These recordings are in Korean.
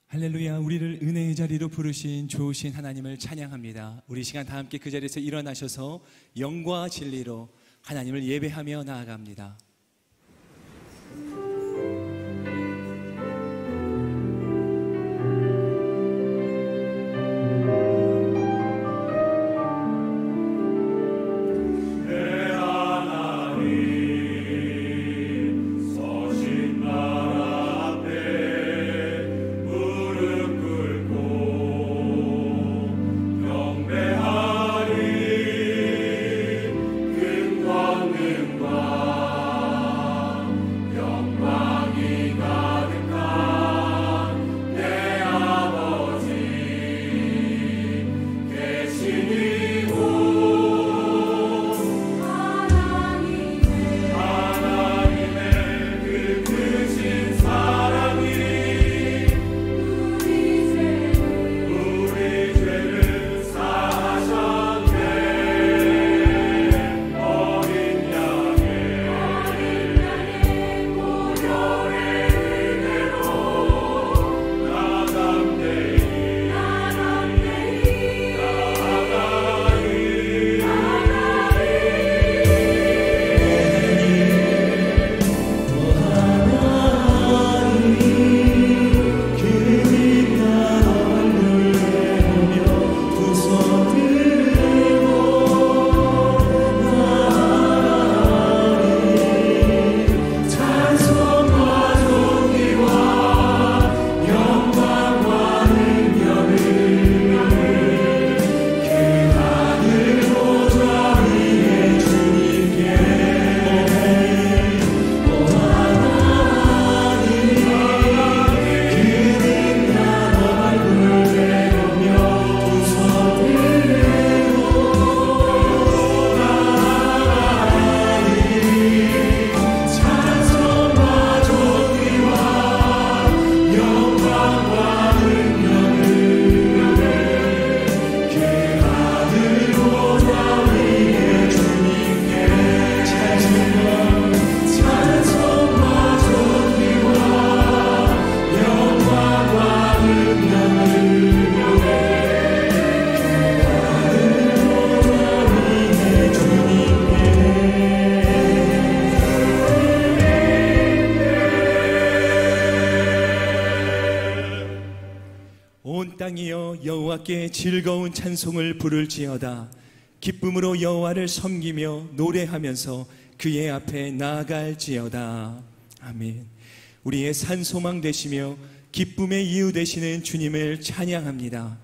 할렐루야. 우리를 은혜의 자리로 부르신 좋으신 하나님을 찬양합니다. 우리 시간 다 함께 그 자리에서 일어나셔서 영과 진리로 하나님을 예배하며 나아갑니다. 땅이여 여호와께 즐거운 찬송을 부를지어다. 기쁨으로 여호와를 섬기며 노래하면서 그의 앞에 나아갈지어다. 아멘. 우리의 산소망 되시며 기쁨의 이유 되시는 주님을 찬양합니다.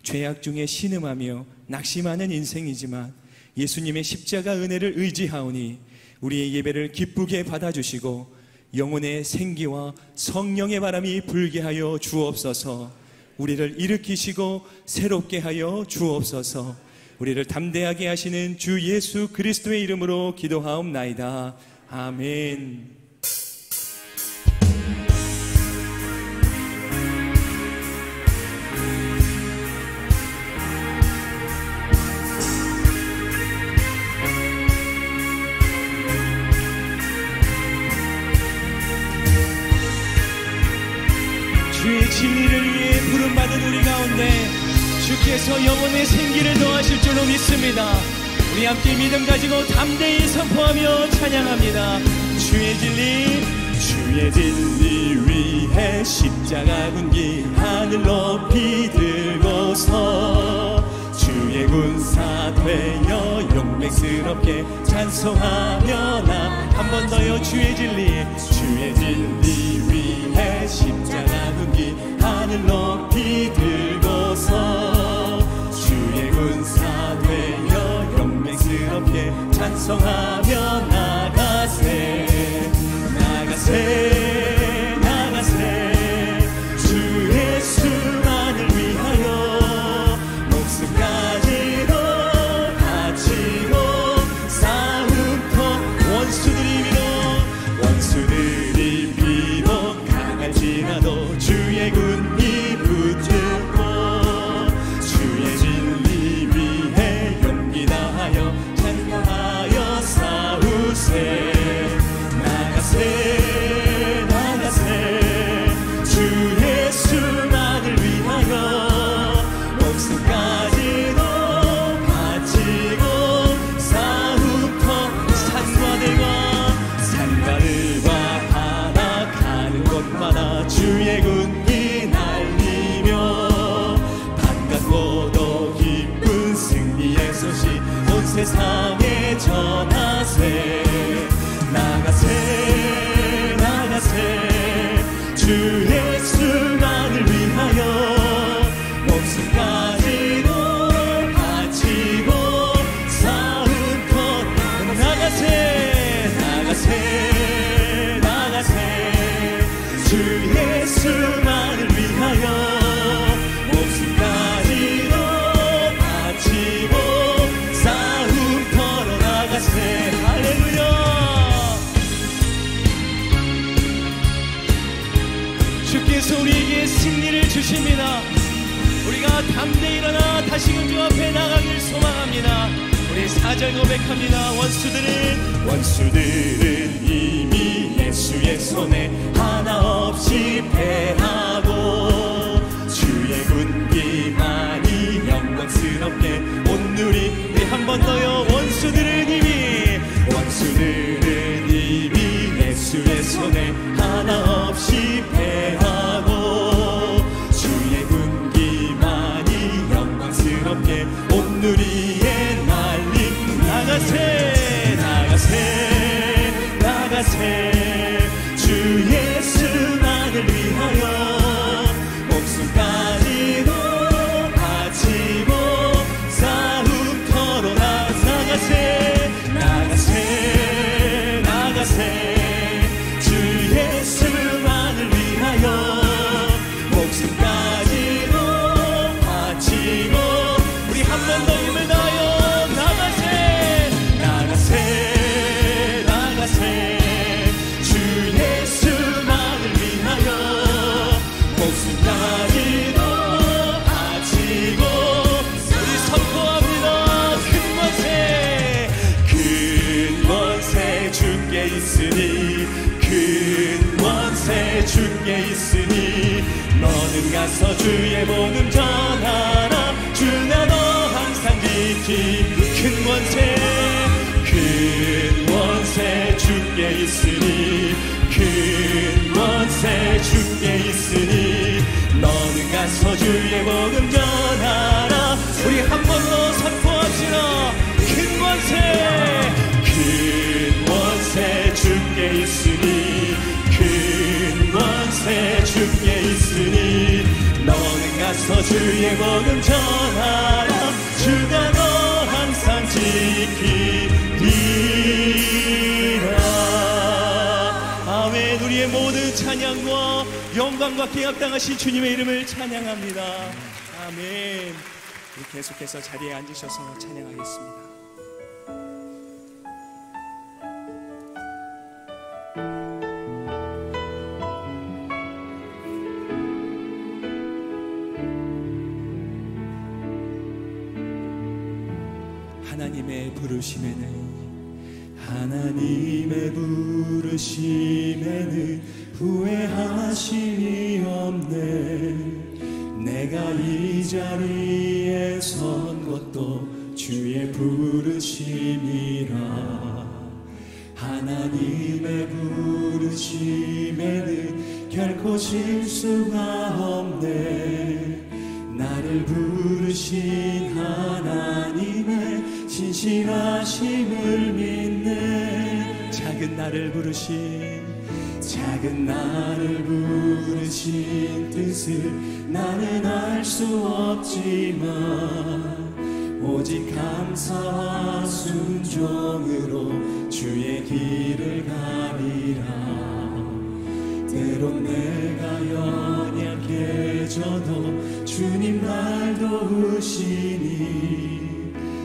죄악 중에 신음하며 낙심하는 인생이지만 예수님의 십자가 은혜를 의지하오니 우리의 예배를 기쁘게 받아주시고 영혼의 생기와 성령의 바람이 불게 하여 주옵소서. 우리를 일으키시고 새롭게 하여 주옵소서. 우리를 담대하게 하시는 주 예수 그리스도의 이름으로 기도하옵나이다. 아멘. 주의 진리를 위해 부름받은 우리 가운데 주께서 영혼의 생기를 더하실 줄로 믿습니다. 우리 함께 믿음 가지고 담대히 선포하며 찬양합니다. 주의 진리 위해 십자가 군기 하늘 높이 들고서 주의 군사 되어 용맹스럽게 찬송하며 나 한 번 더요. 주의 진리 위해 십자가 군기 하늘 높이 들고서 주의 군사 되어 용맹스럽게 찬송하며 나가세 주 예수만을 위하여 목숨까지도 바치고 싸움터 원수들이 비록 강할지라도 주의 군이 붙들고 주의 진리 위해 세상에 전하세. 나가세 나가세 주 예수만을 위하여 목숨까지도 바치고 싸움 것. 나가세 나가세 나가세 주 예수만을 위하여 목숨까지도 바치고 싸움 걸어 나가세. 할렐루야. 주께서 우리에게 승리를 주십니다. 우리가 담대히 일어나 다시금 주 앞에 나가길 소망합니다. 우리 4절 고백합니다. 원수들은 이미 예수의 손에 하나 없이 패하고 주의 군기만이 영광스럽게 온누리. 우리 한 번 더요. 원수들은 이미 예수의 손에 하나 없이 패하고 주의 군기만이 영광스럽게 온누리에 날림. 나가세 나가세 나가세 주 예수만을 위하여 목숨까지도 바치고 싸움 걸어 나가세 나가세 나가세 주 예수만을 위하여 목숨까지도 바치고. 우리 한 번 더 힘을 다하여 나가세 나가세 나가세 주 예수만을 위하여 목숨까지도 바치고. 우리 선포합니다. 큰 원세 주께 있으니 큰 원세 주께 있으니 너는 가서 주의 복음 전하라. 주나 너 항상 지키. 큰 원세 주께 있으니 큰 원세 주께 있으니 너는 가서 주의 복음 전하라. 우리 한 번 더 선포합시다. 큰 원세 주께 있으니 큰 원세 주께 있으니 너는 가서 주의 복음 전하라. 주가 너 항상 지키리라. 아멘. 우리의 모든 찬양과 영광과 기합당하신 주님의 이름을 찬양합니다. 아멘. 우리 계속해서 자리에 앉으셔서 찬양하겠습니다. 하나님의 부르심에는 후회하심이 없네. 내가 이 자리에 선 것도 주의 부르심이라. 하나님의 부르심에는 결코 실수가 없네. 나를 부르신 하나님의 신실하심을 믿네. 작은 나를 부르신 뜻을 나는 알 수 없지만 오직 감사와 순종으로 주의 길을 가리라. 때론 내가 연약해져도 주님 날 도우시니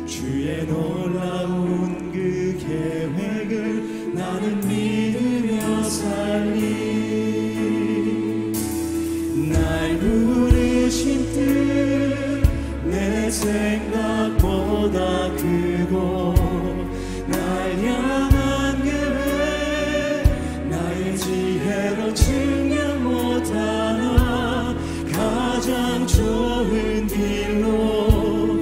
주의 놀라운 그 계획을 나는 믿으며 살리. 날 부르신 뜻 내 생각보다 크고 날 향한 계획 나의 지혜로 증명 못하나 가장 좋은 길로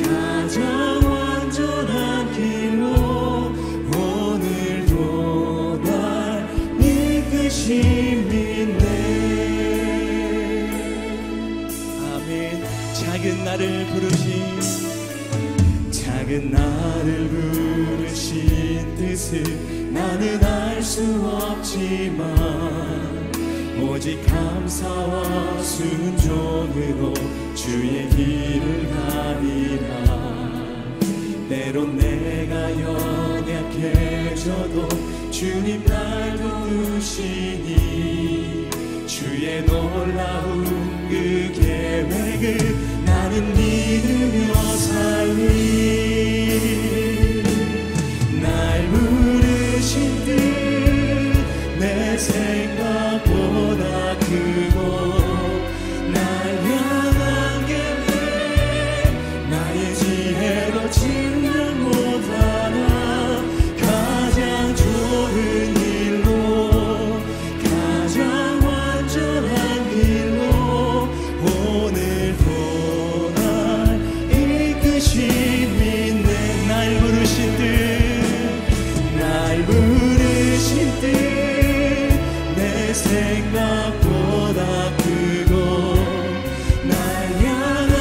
가장 완전한 길로 오늘도 날 이끄심 믿네. 아멘. 작은 나를 부르신 작은 나를 부르신 뜻을 나는 알 수 없지만 오직 감사와 순종으로 주의 길을 가리라. 때론 내가 연약해져도 주님 날 도우시니 주의 놀라운 그 계획을 나는 믿으며 살리. 날 부르신 뜻 내 생각보다 크고 날 향한 계획 나의 지혜로 측량 못하나 가장 좋은 길로 가장 완전한 길로 오늘도 날 이끄심이 날 부르신 뜻 날 부르신 뜻 내 생각보다 크고 날 향한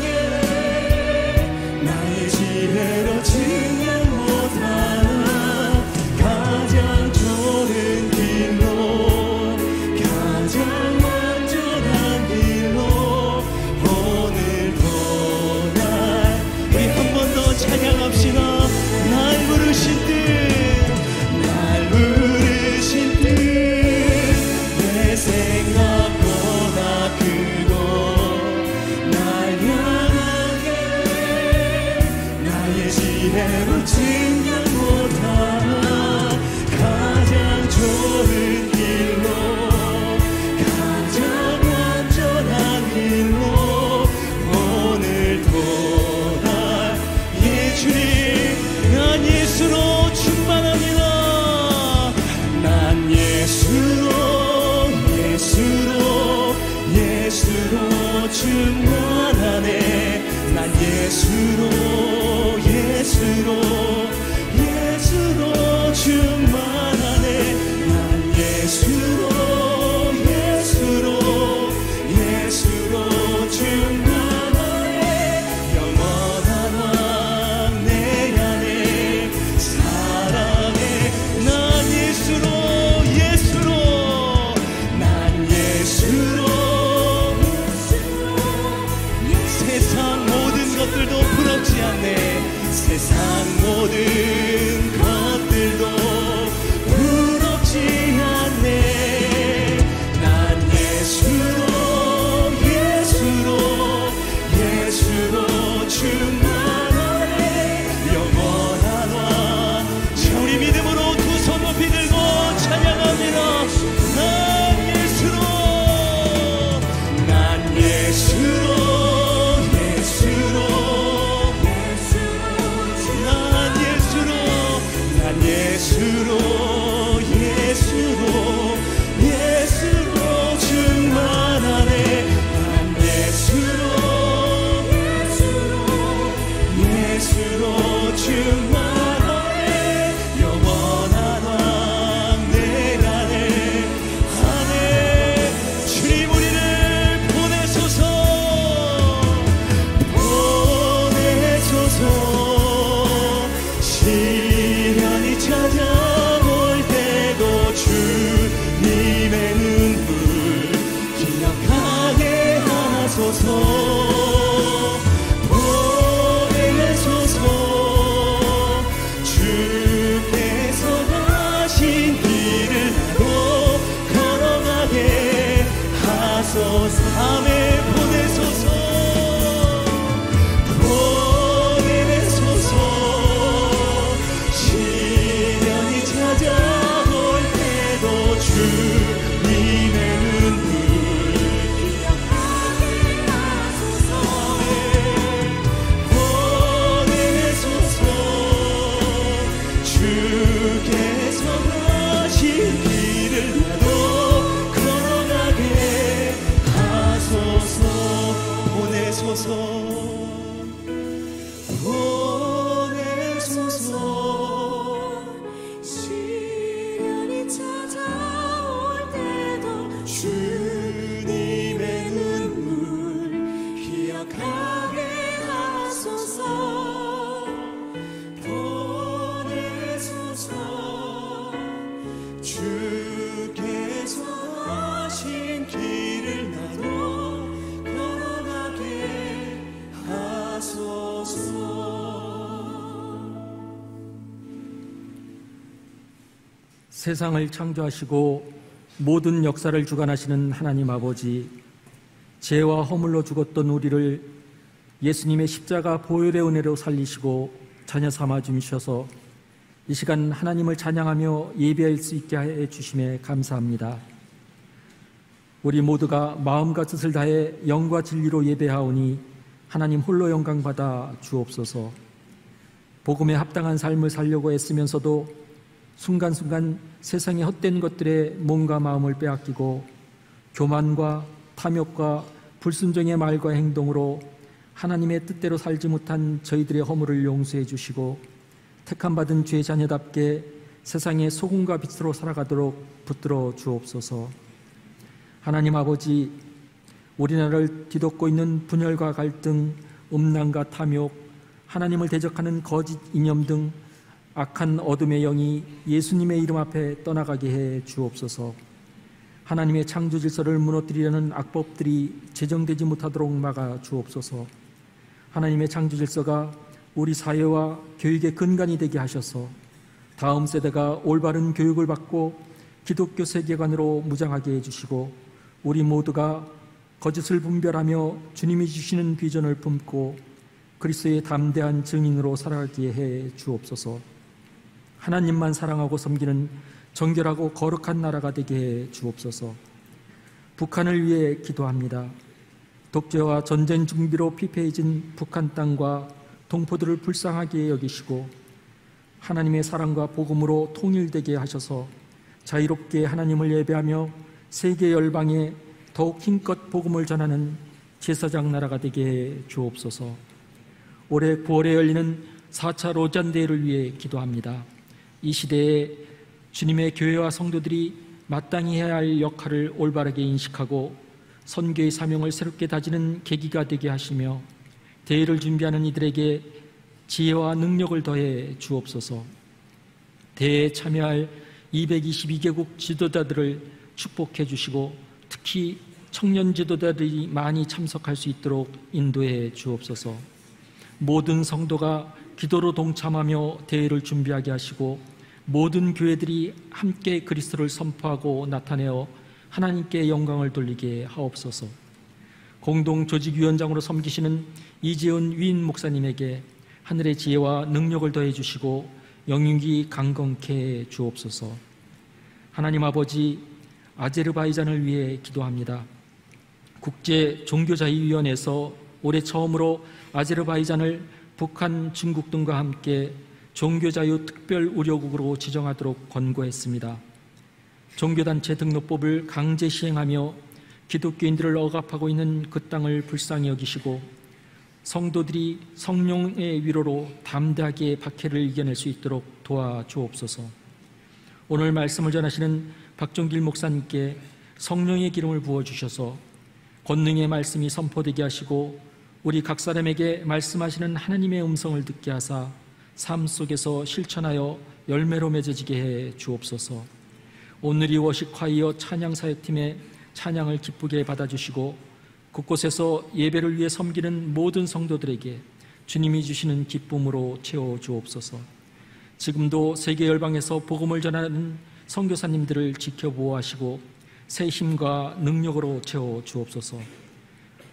계획 나의 지혜로 측량 못하나 가장 좋은 길로 가장 완전한 길로 오늘도 날 우리 한 번 더 찬양합시다. 날 부르신 뜻 날 부르신 뜻 내 생각보다 크고 날 향한 계획 나의 지혜로 측량 못하나 가장 좋은 길로 가장 완전한 길로 오늘도 날 예 주님 난 예수로 충만합니다. 난 예수로 충만하네. 난 예수로 충만하네. 난 예수로 충만하네. 영원한 왕 내 안에 사랑해. 난 예수로 난 예수로 세상 모든 것들도 부럽지 않네. 세상을 창조하시고 모든 역사를 주관하시는 하나님 아버지, 죄와 허물로 죽었던 우리를 예수님의 십자가 보혈의 은혜로 살리시고 자녀 삼아 주셔서 이 시간 하나님을 찬양하며 예배할 수 있게 해 주심에 감사합니다. 우리 모두가 마음과 뜻을 다해 영과 진리로 예배하오니 하나님 홀로 영광 받아 주옵소서. 복음에 합당한 삶을 살려고 애쓰면서도 순간순간 세상의 헛된 것들에 몸과 마음을 빼앗기고 교만과 탐욕과 불순종의 말과 행동으로 하나님의 뜻대로 살지 못한 저희들의 허물을 용서해 주시고 택함받은 죄 자녀답게 세상의 소금과 빛으로 살아가도록 붙들어 주옵소서. 하나님 아버지, 우리나라를 뒤덮고 있는 분열과 갈등, 음란과 탐욕, 하나님을 대적하는 거짓 이념 등 악한 어둠의 영이 예수님의 이름 앞에 떠나가게 해 주옵소서. 하나님의 창조 질서를 무너뜨리려는 악법들이 제정되지 못하도록 막아 주옵소서. 하나님의 창조 질서가 우리 사회와 교육의 근간이 되게 하셔서 다음 세대가 올바른 교육을 받고 기독교 세계관으로 무장하게 해주시고 우리 모두가 거짓을 분별하며 주님이 주시는 비전을 품고 그리스도의 담대한 증인으로 살아가게 해 주옵소서. 하나님만 사랑하고 섬기는 정결하고 거룩한 나라가 되게 해 주옵소서. 북한을 위해 기도합니다. 독재와 전쟁 준비로 피폐해진 북한 땅과 동포들을 불쌍하게 여기시고 하나님의 사랑과 복음으로 통일되게 하셔서 자유롭게 하나님을 예배하며 세계 열방에 더욱 힘껏 복음을 전하는 제사장 나라가 되게 해 주옵소서. 올해 9월에 열리는 4차 로잔대회를 위해 기도합니다. 이 시대에 주님의 교회와 성도들이 마땅히 해야 할 역할을 올바르게 인식하고 선교의 사명을 새롭게 다지는 계기가 되게 하시며 대회를 준비하는 이들에게 지혜와 능력을 더해 주옵소서. 대회에 참여할 222개국 지도자들을 축복해 주시고 특히 청년 지도자들이 많이 참석할 수 있도록 인도해 주옵소서. 모든 성도가 기도로 동참하며 대회를 준비하게 하시고 모든 교회들이 함께 그리스도를 선포하고 나타내어 하나님께 영광을 돌리게 하옵소서. 공동조직위원장으로 섬기시는 이재훈 위인 목사님에게 하늘의 지혜와 능력을 더해 주시고 영육이 강건케 해 주옵소서. 하나님 아버지, 아제르바이잔을 위해 기도합니다. 국제종교자유위원회에서 올해 처음으로 아제르바이잔을 북한, 중국 등과 함께 종교자유 특별우려국으로 지정하도록 권고했습니다. 종교단체 등록법을 강제 시행하며 기독교인들을 억압하고 있는 그 땅을 불쌍히 여기시고 성도들이 성령의 위로로 담대하게 박해를 이겨낼 수 있도록 도와주옵소서. 오늘 말씀을 전하시는 박종길 목사님께 성령의 기름을 부어주셔서 권능의 말씀이 선포되게 하시고 우리 각 사람에게 말씀하시는 하나님의 음성을 듣게 하사 삶 속에서 실천하여 열매로 맺어지게 해 주옵소서. 오늘이 워시콰이어 찬양사역팀의 찬양을 기쁘게 받아주시고 곳곳에서 예배를 위해 섬기는 모든 성도들에게 주님이 주시는 기쁨으로 채워 주옵소서. 지금도 세계 열방에서 복음을 전하는 선교사님들을 지켜보호하시고 새 힘과 능력으로 채워 주옵소서.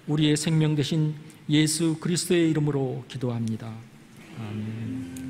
우리의 생명 되신 예수 그리스도의 이름으로 기도합니다. 아멘.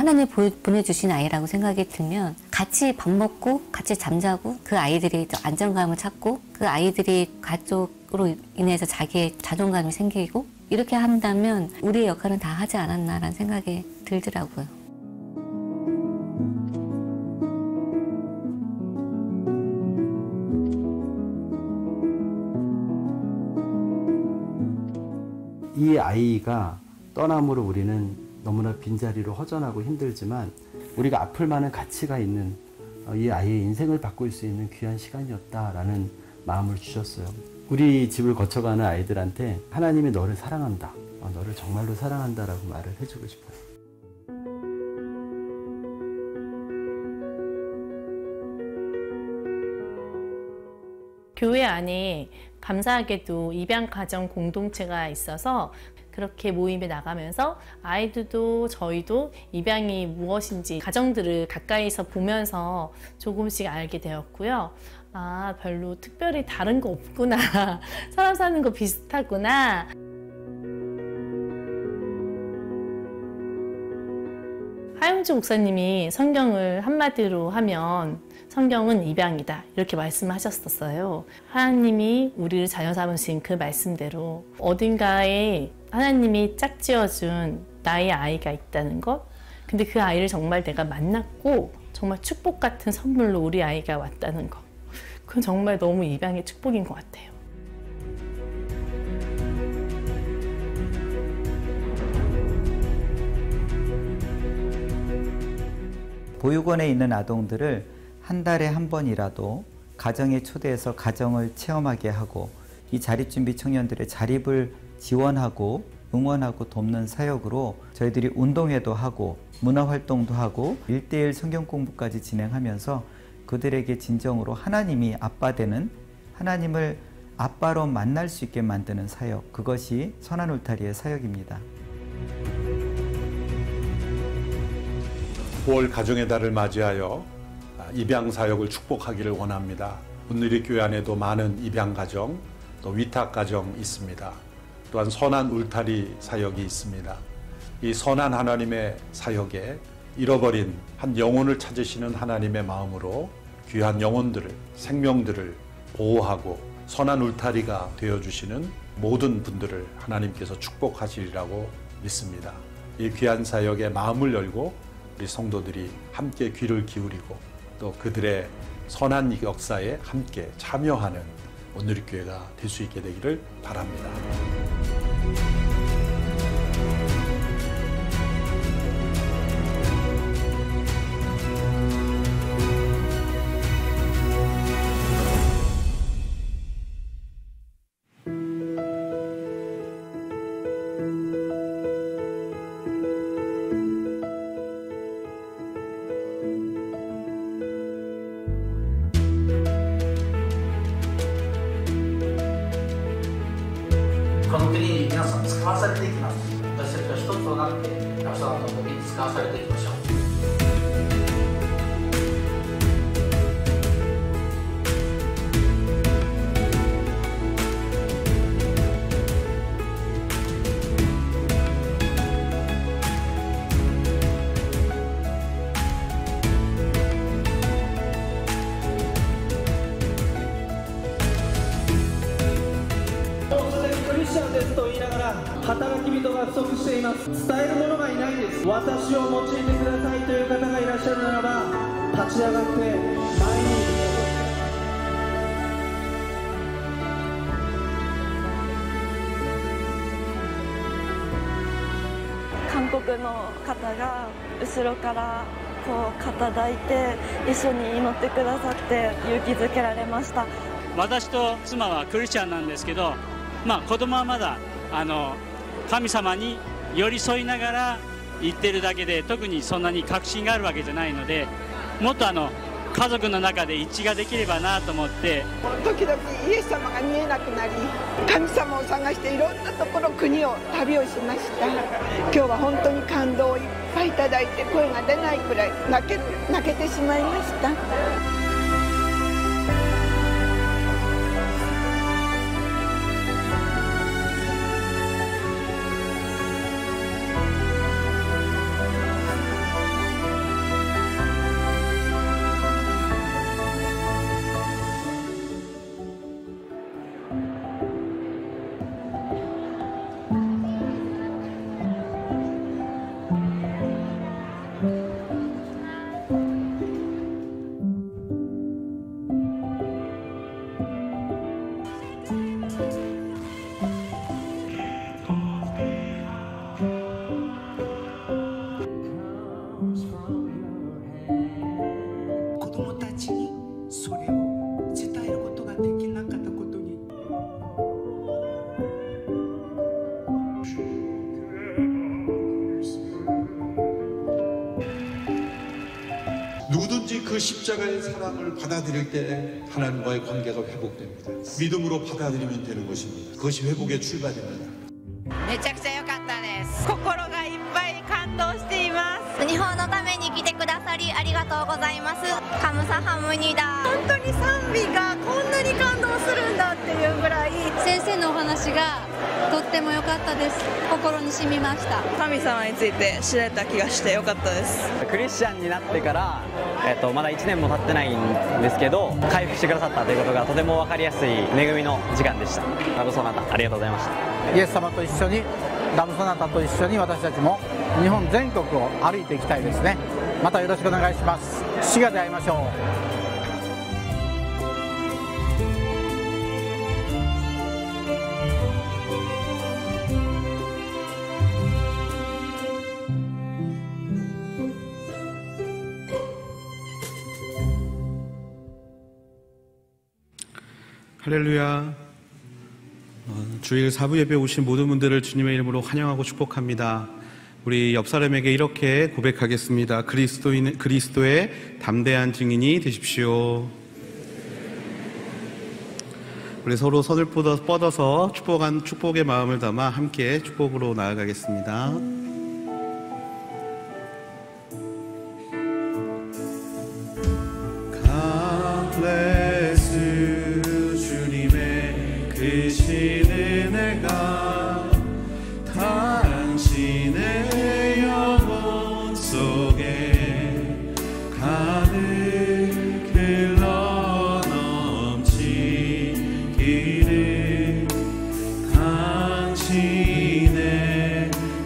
하나님 보내주신 아이라고 생각이 들면 같이 밥 먹고 같이 잠자고 그 아이들이 안정감을 찾고 그 아이들이 가족으로 인해서 자기의 자존감이 생기고 이렇게 한다면 우리의 역할은 다 하지 않았나라는 생각이 들더라고요. 이 아이가 떠남으로 우리는 너무나 빈자리로 허전하고 힘들지만 우리가 아플 만한 가치가 있는 이 아이의 인생을 바꿀 수 있는 귀한 시간이었다라는 마음을 주셨어요. 우리 집을 거쳐가는 아이들한테 하나님이 너를 사랑한다, 너를 정말로 사랑한다라고 말을 해주고 싶어요. 교회 안에 감사하게도 입양가정 공동체가 있어서 그렇게 모임에 나가면서 아이들도 저희도 입양이 무엇인지 가정들을 가까이서 보면서 조금씩 알게 되었고요. 아, 별로 특별히 다른 거 없구나. 사람 사는 거 비슷하구나. 하영주 목사님이 성경을 한마디로 하면 성경은 입양이다 이렇게 말씀하셨었어요. 하나님이 우리를 자녀 삼으신 그 말씀대로 어딘가에 하나님이 짝지어준 나의 아이가 있다는 것, 근데 그 아이를 정말 내가 만났고 정말 축복 같은 선물로 우리 아이가 왔다는 것, 그건 정말 너무 입양의 축복인 것 같아요. 보육원에 있는 아동들을 한 달에 한 번이라도 가정에 초대해서 가정을 체험하게 하고 이 자립준비 청년들의 자립을 지원하고 응원하고 돕는 사역으로 저희들이 운동회도 하고 문화활동도 하고 1:1 성경 공부까지 진행하면서 그들에게 진정으로 하나님이 아빠 되는, 하나님을 아빠로 만날 수 있게 만드는 사역, 그것이 선한 울타리의 사역입니다. 9월 가정의 달을 맞이하여 입양 사역을 축복하기를 원합니다. 온누리 교회 안에도 많은 입양 가정, 또 위탁 가정 있습니다. 또한 선한 울타리 사역이 있습니다. 이 선한 하나님의 사역에 잃어버린 한 영혼을 찾으시는 하나님의 마음으로 귀한 영혼들을, 생명들을 보호하고 선한 울타리가 되어주시는 모든 분들을 하나님께서 축복하시리라고 믿습니다. 이 귀한 사역에 마음을 열고 우리 성도들이 함께 귀를 기울이고 또 그들의 선한 역사에 함께 참여하는 온누리 교회가 될 수 있게 되기를 바랍니다.韓国の方が後ろからこう肩抱いて一緒に祈ってくださって勇気づけられました。私と妻はクリスチャンなんですけど、子供はまだ神様に寄り添いながら言ってるだけで特にそんなに確信があるわけじゃないので、もっと家族の中で一致ができればなと思って。時々イエス様が見えなくなり、神様を探していろんなところ国を旅をしました。今日は本当に感動をいっぱいいただいて声が出ないくらい泣けてしまいました。그 십자가의 사랑을 받아들일 때 하나님과의 관계가 회복됩니다. 믿음으로 받아들이면 되는 것입니다. 그것이 회복의 출발입니다. めちゃくちゃ良かったです。心がいっぱい感動しています。日本のために来てくださりありがとうございます。カムサハムニダ。本当に賛美がこんなに感動するんだっていうぐらい、先生のお話がとっても良かったです。心に染みました。神様について知れた気がして良かったです。クリスチャンになってから、まだ1年も経ってないんですけど、回復してくださったということがとても分かりやすい恵みの時間でした。ラブソナタありがとうございました。イエス様と一緒に、ラブソナタと一緒に私たちも日本全国を歩いていきたいですね。またよろしくお願いします。滋賀で会いましょう。 할렐루야. 주일 사부 예배에 오신 모든 분들을 주님의 이름으로 환영하고 축복합니다. 우리 옆 사람에게 이렇게 고백하겠습니다. 그리스도의 담대한 증인이 되십시오. 우리 서로 손을 뻗어서 축복의 마음을 담아 함께 축복으로 나아가겠습니다. 크신 은혜가 당신의 영혼 속에 가득 흘러 넘치기를 당신의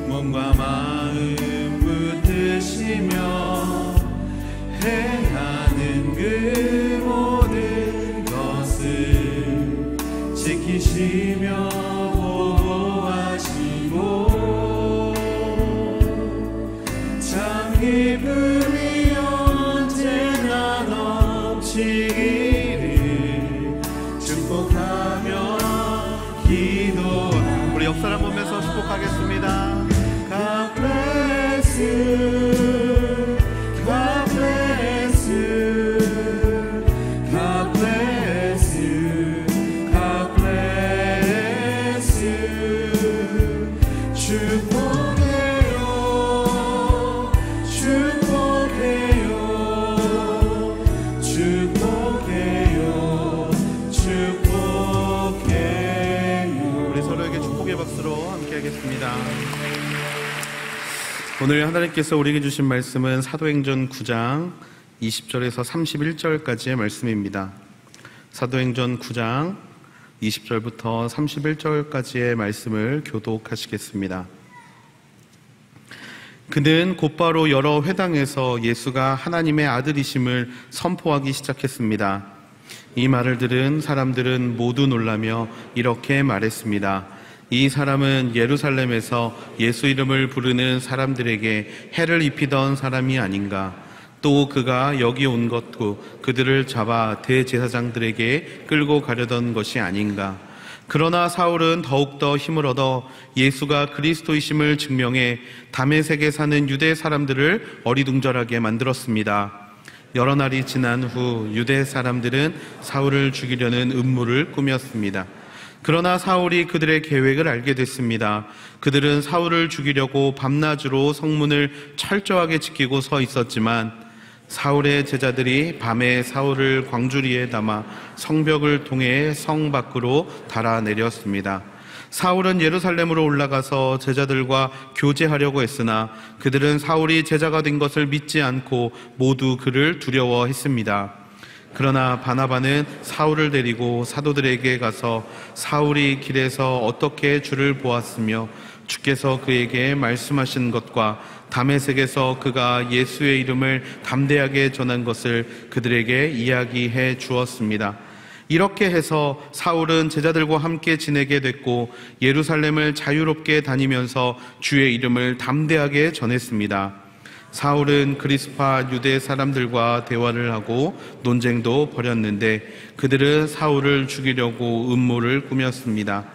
몸과 마음 붙드시며 행하는 그 모든 것을 지키시며 보호하시고 참 기쁨이 언제나 넘치기를 축복하며 기도하며 우리 옆사람 보면서 축복하겠습니다. God bless you. God bless you. God bless you. 축복해요, 축복해요, 축복해요, 축복해요. 우리 서로에게 축복의 박수로 함께 하겠습니다. 오늘 하나님께서 우리에게 주신 말씀은 사도행전 9장 20절에서 31절까지의 말씀입니다. 사도행전 9장 20절부터 31절까지의 말씀을 교독하시겠습니다. 그는 곧바로 여러 회당에서 예수가 하나님의 아들이심을 선포하기 시작했습니다. 이 말을 들은 사람들은 모두 놀라며 이렇게 말했습니다. 이 사람은 예루살렘에서 예수 이름을 부르는 사람들에게 해를 입히던 사람이 아닌가? 또 그가 여기 온 것도 그들을 잡아 대제사장들에게 끌고 가려던 것이 아닌가. 그러나 사울은 더욱더 힘을 얻어 예수가 그리스도이심을 증명해 다메섹에 사는 유대 사람들을 어리둥절하게 만들었습니다. 여러 날이 지난 후 유대 사람들은 사울을 죽이려는 음모를 꾸몄습니다. 그러나 사울이 그들의 계획을 알게 됐습니다. 그들은 사울을 죽이려고 밤낮으로 성문을 철저하게 지키고 서 있었지만 사울의 제자들이 밤에 사울을 광주리에 담아 성벽을 통해 성 밖으로 달아내렸습니다. 사울은 예루살렘으로 올라가서 제자들과 교제하려고 했으나 그들은 사울이 제자가 된 것을 믿지 않고 모두 그를 두려워했습니다. 그러나 바나바는 사울을 데리고 사도들에게 가서 사울이 길에서 어떻게 주를 보았으며 주께서 그에게 말씀하신 것과 다메섹에서 그가 예수의 이름을 담대하게 전한 것을 그들에게 이야기해 주었습니다. 이렇게 해서 사울은 제자들과 함께 지내게 됐고 예루살렘을 자유롭게 다니면서 주의 이름을 담대하게 전했습니다. 사울은 그리스파 유대 사람들과 대화를 하고 논쟁도 벌였는데 그들은 사울을 죽이려고 음모를 꾸몄습니다.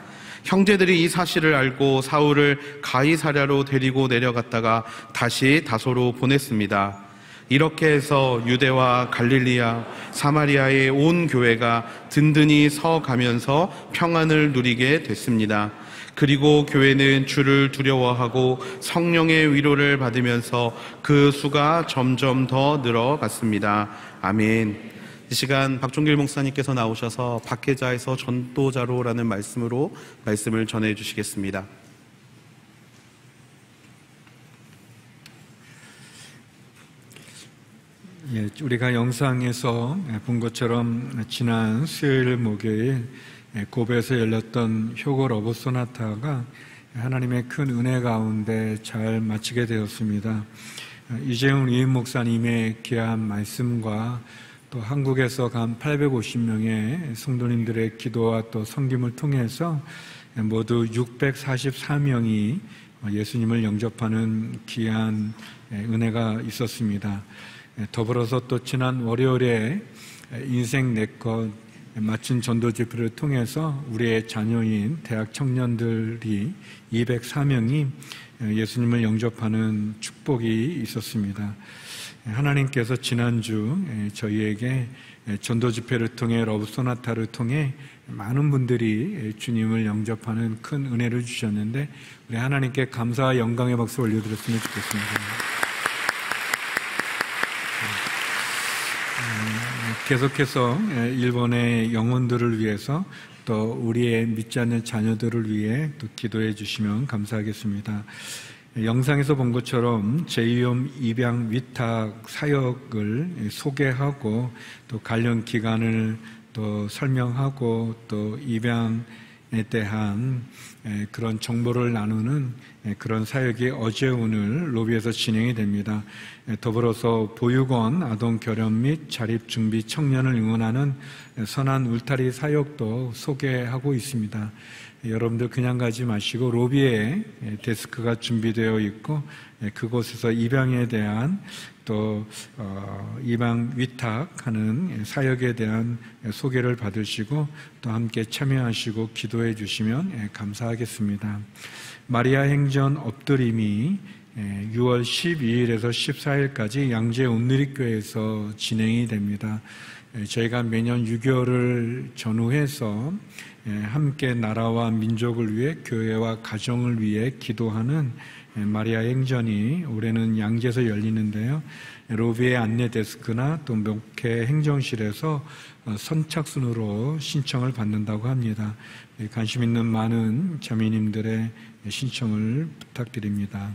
형제들이 이 사실을 알고 사울을 가이사랴로 데리고 내려갔다가 다시 다소로 보냈습니다. 이렇게 해서 유대와 갈릴리아, 사마리아의 온 교회가 든든히 서가면서 평안을 누리게 됐습니다. 그리고 교회는 주를 두려워하고 성령의 위로를 받으면서 그 수가 점점 더 늘어갔습니다. 아멘. 이 시간 박종길 목사님께서 나오셔서 박해자에서 전도자로라는 말씀으로 말씀을 전해 주시겠습니다. 예, 우리가 영상에서 본 것처럼 지난 수요일 목요일 고베에서 열렸던 효고 러브 소나타가 하나님의 큰 은혜 가운데 잘 마치게 되었습니다. 이재훈 위임 목사님의 귀한 말씀과 또 한국에서 간 850명의 성도님들의 기도와 또 섬김을 통해서 모두 644명이 예수님을 영접하는 귀한 은혜가 있었습니다. 더불어서 또 지난 월요일에 인생 네컷 맞춤 전도 집회를 통해서 우리의 자녀인 대학 청년들이 204명이 예수님을 영접하는 축복이 있었습니다. 하나님께서 지난주 저희에게 전도 집회를 통해 러브 소나타를 통해 많은 분들이 주님을 영접하는 큰 은혜를 주셨는데 우리 하나님께 감사와 영광의 박수 올려드렸으면 좋겠습니다. 계속해서 일본의 영혼들을 위해서 또 우리의 믿지 않는 자녀들을 위해 또 기도해 주시면 감사하겠습니다. 영상에서 본 것처럼 제2홈 입양 위탁 사역을 소개하고 또 관련 기간을 또 설명하고 또 입양에 대한 그런 정보를 나누는 그런 사역이 어제 오늘 로비에서 진행이 됩니다. 더불어서 보육원, 아동 결혼 및 자립 준비 청년을 응원하는 선한 울타리 사역도 소개하고 있습니다. 여러분들 그냥 가지 마시고 로비에 데스크가 준비되어 있고 그곳에서 입양에 대한 또 입양 위탁하는 사역에 대한 소개를 받으시고 또 함께 참여하시고 기도해 주시면 감사하겠습니다. 마리아 행전 엎드림이 6월 12일에서 14일까지 양재 온누리교회에서 진행이 됩니다. 저희가 매년 6.25를 전후해서 함께 나라와 민족을 위해 교회와 가정을 위해 기도하는 마리아 행전이 올해는 양재에서 열리는데요. 로비의 안내 데스크나 또 목회 행정실에서 선착순으로 신청을 받는다고 합니다. 관심 있는 많은 자매님들의 신청을 부탁드립니다.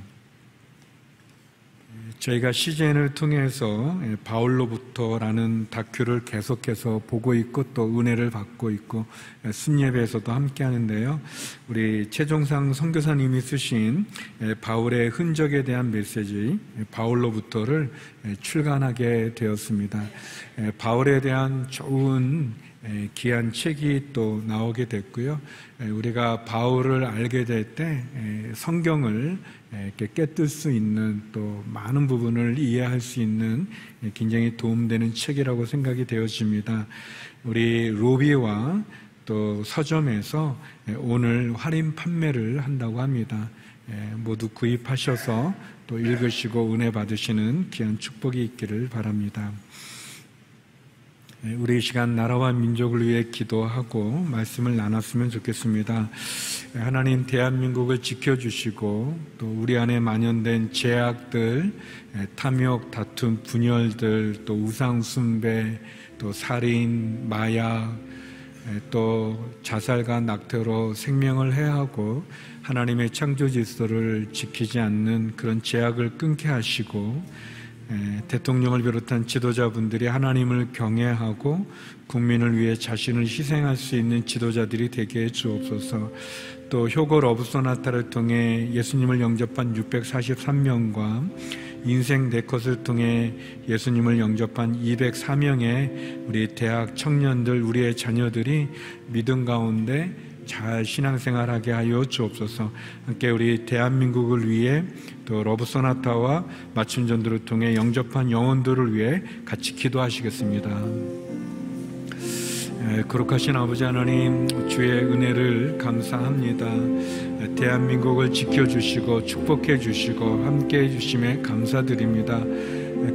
저희가 CGN을 통해서 바울로부터라는 다큐를 계속해서 보고 있고 또 은혜를 받고 있고 순예배에서도 함께 하는데요. 우리 최종상 선교사님이 쓰신 바울의 흔적에 대한 메시지 바울로부터를 출간하게 되었습니다. 바울에 대한 좋은 귀한 책이 또 나오게 됐고요. 우리가 바울을 알게 될 때 성경을 이렇게 깨뜰 수 있는 또 많은 부분을 이해할 수 있는 굉장히 도움되는 책이라고 생각이 되어집니다. 우리 로비와 또 서점에서 오늘 할인 판매를 한다고 합니다. 모두 구입하셔서 또 읽으시고 은혜 받으시는 귀한 축복이 있기를 바랍니다. 우리 이 시간 나라와 민족을 위해 기도하고 말씀을 나눴으면 좋겠습니다. 하나님 대한민국을 지켜주시고 또 우리 안에 만연된 죄악들, 탐욕, 다툼, 분열들, 또 우상숭배, 또 살인, 마약, 또 자살과 낙태로 생명을 해하고 하나님의 창조 질서를 지키지 않는 그런 죄악을 끊게 하시고 대통령을 비롯한 지도자분들이 하나님을 경외하고 국민을 위해 자신을 희생할 수 있는 지도자들이 되게 해 주옵소서. 또 효고 러브 소나타를 통해 예수님을 영접한 643명과 인생 네컷을 통해 예수님을 영접한 204명의 우리 대학 청년들, 우리의 자녀들이 믿음 가운데 잘 신앙생활하게 하여 주옵소서. 함께 우리 대한민국을 위해 또 러브 소나타와 맞춤 전도를 통해 영접한 영혼들을 위해 같이 기도하시겠습니다. 거룩하신 아버지 하나님, 주의 은혜를 감사합니다. 대한민국을 지켜주시고 축복해 주시고 함께 해 주심에 감사드립니다.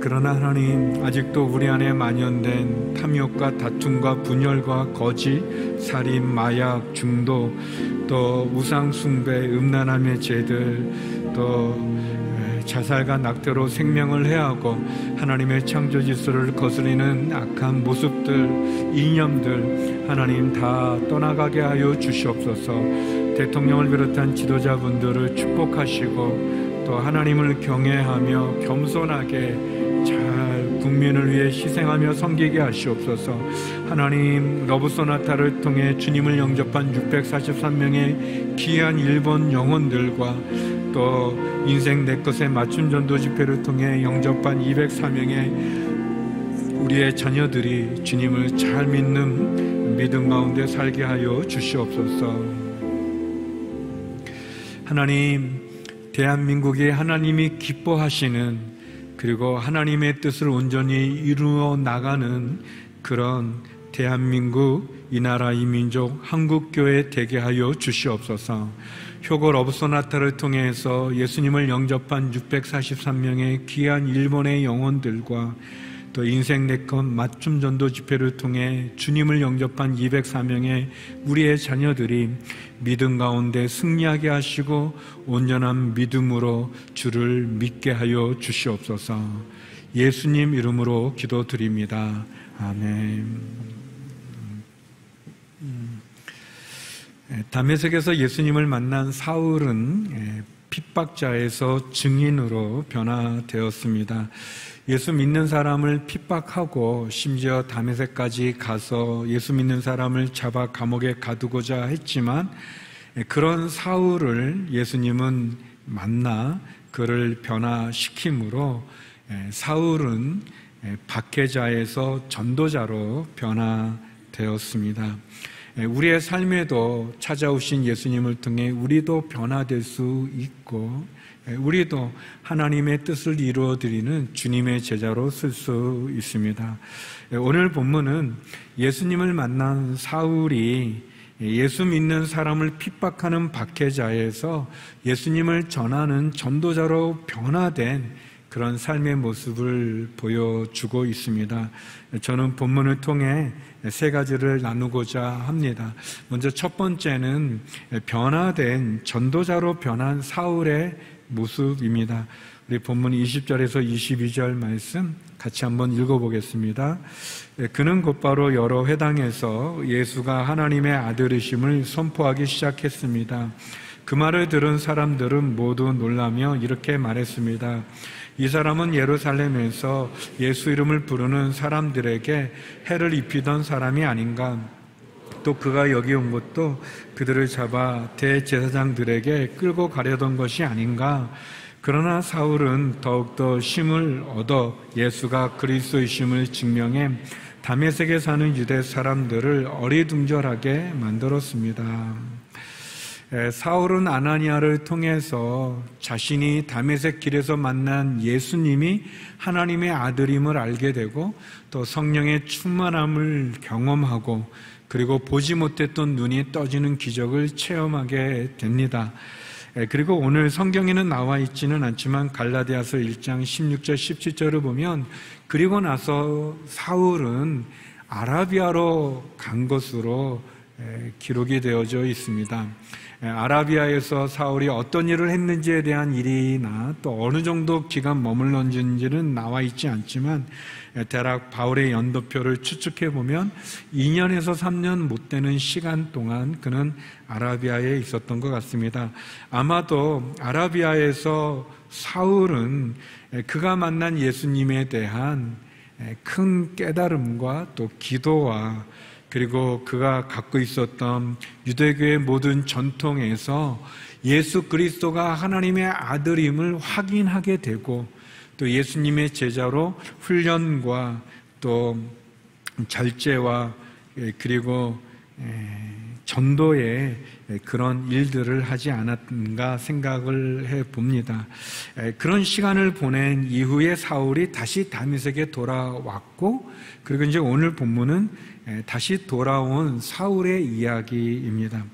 그러나 하나님, 아직도 우리 안에 만연된 탐욕과 다툼과 분열과 거짓, 살인, 마약, 중독, 또 우상 숭배, 음란함의 죄들, 또 자살과 낙태로 생명을 해하고 하나님의 창조 질서를 거스리는 악한 모습들, 이념들 하나님 다 떠나가게 하여 주시옵소서. 대통령을 비롯한 지도자분들을 축복하시고 또 하나님을 경외하며 겸손하게 잘 국민을 위해 희생하며 섬기게 하시옵소서. 하나님, 러브소나타를 통해 주님을 영접한 643명의 귀한 일본 영혼들과 또 인생 내 것의 맞춤 전도 집회를 통해 영접한 204명의 우리의 자녀들이 주님을 잘 믿는 믿음 가운데 살게 하여 주시옵소서. 하나님, 대한민국이 하나님이 기뻐하시는, 그리고 하나님의 뜻을 온전히 이루어 나가는 그런 대한민국, 이 나라 이 민족 한국교회 되게 하여 주시옵소서. 효고 러브소나타를 통해서 예수님을 영접한 643명의 귀한 일본의 영혼들과 또 인생 네컷 맞춤 전도 집회를 통해 주님을 영접한 204명의 우리의 자녀들이 믿음 가운데 승리하게 하시고 온전한 믿음으로 주를 믿게 하여 주시옵소서. 예수님 이름으로 기도드립니다. 아멘. 다메섹에서 예수님을 만난 사울은 핍박자에서 증인으로 변화되었습니다. 예수 믿는 사람을 핍박하고 심지어 다메섹까지 가서 예수 믿는 사람을 잡아 감옥에 가두고자 했지만 그런 사울을 예수님은 만나 그를 변화시킴으로 사울은 박해자에서 전도자로 변화되었습니다. 우리의 삶에도 찾아오신 예수님을 통해 우리도 변화될 수 있고 우리도 하나님의 뜻을 이루어드리는 주님의 제자로 쓸 수 있습니다. 오늘 본문은 예수님을 만난 사울이 예수 믿는 사람을 핍박하는 박해자에서 예수님을 전하는 전도자로 변화된 그런 삶의 모습을 보여주고 있습니다. 저는 본문을 통해 세 가지를 나누고자 합니다. 먼저 첫 번째는 변화된 전도자로 변한 사울의 모습입니다. 우리 본문 20절에서 22절 말씀 같이 한번 읽어보겠습니다. 그는 곧바로 여러 회당에서 예수가 하나님의 아들이심을 선포하기 시작했습니다. 그 말을 들은 사람들은 모두 놀라며 이렇게 말했습니다. 이 사람은 예루살렘에서 예수 이름을 부르는 사람들에게 해를 입히던 사람이 아닌가? 또 그가 여기 온 것도 그들을 잡아 대제사장들에게 끌고 가려던 것이 아닌가? 그러나 사울은 더욱더 힘을 얻어 예수가 그리스도이심을 증명해 다메섹에 사는 유대 사람들을 어리둥절하게 만들었습니다. 사울은 아나니아를 통해서 자신이 다메섹 길에서 만난 예수님이 하나님의 아들임을 알게 되고 또 성령의 충만함을 경험하고 그리고 보지 못했던 눈이 떠지는 기적을 체험하게 됩니다. 그리고 오늘 성경에는 나와 있지는 않지만 갈라디아서 1장 16절 17절을 보면 그리고 나서 사울은 아라비아로 간 것으로 기록이 되어져 있습니다. 아라비아에서 사울이 어떤 일을 했는지에 대한 일이나 또 어느 정도 기간 머물렀는지는 나와 있지 않지만 대략 바울의 연도표를 추측해 보면 2년에서 3년 못 되는 시간 동안 그는 아라비아에 있었던 것 같습니다. 아마도 아라비아에서 사울은 그가 만난 예수님에 대한 큰 깨달음과 또 기도와 그리고 그가 갖고 있었던 유대교의 모든 전통에서 예수 그리스도가 하나님의 아들임을 확인하게 되고 또 예수님의 제자로 훈련과 또 절제와 그리고 전도의 그런 일들을 하지 않았는가 생각을 해봅니다. 그런 시간을 보낸 이후에 사울이 다시 다메섹에 돌아왔고 그리고 이제 오늘 본문은 다시 돌아온 사울의 이야기입니다.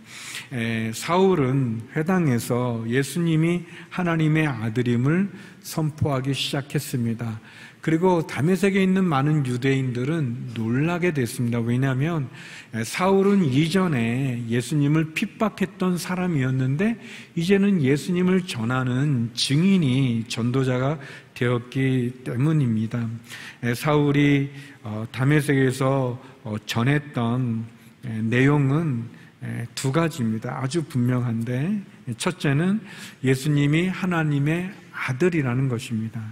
사울은 회당에서 예수님이 하나님의 아들임을 선포하기 시작했습니다. 그리고 다메섹에 있는 많은 유대인들은 놀라게 됐습니다. 왜냐하면 사울은 이전에 예수님을 핍박했던 사람이었는데 이제는 예수님을 전하는 증인이 전도자가 되었기 때문입니다. 사울이 다메섹에서 전했던 내용은 두 가지입니다. 아주 분명한데 첫째는 예수님이 하나님의 아들이라는 것입니다.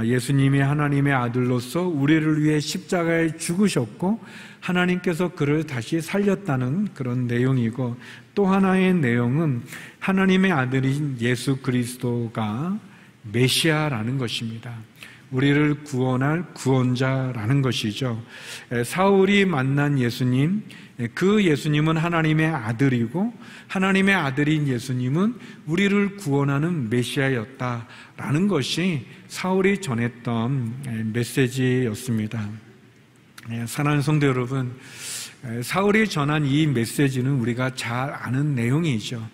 예수님이 하나님의 아들로서 우리를 위해 십자가에 죽으셨고 하나님께서 그를 다시 살렸다는 그런 내용이고, 또 하나의 내용은 하나님의 아들인 예수 그리스도가 메시아라는 것입니다. 우리를 구원할 구원자라는 것이죠. 사울이 만난 예수님, 그 예수님은 하나님의 아들이고 하나님의 아들인 예수님은 우리를 구원하는 메시아였다라는 것이 사울이 전했던 메시지였습니다. 사랑하는 성도 여러분, 사울이 전한 이 메시지는 우리가 잘 아는 내용이죠.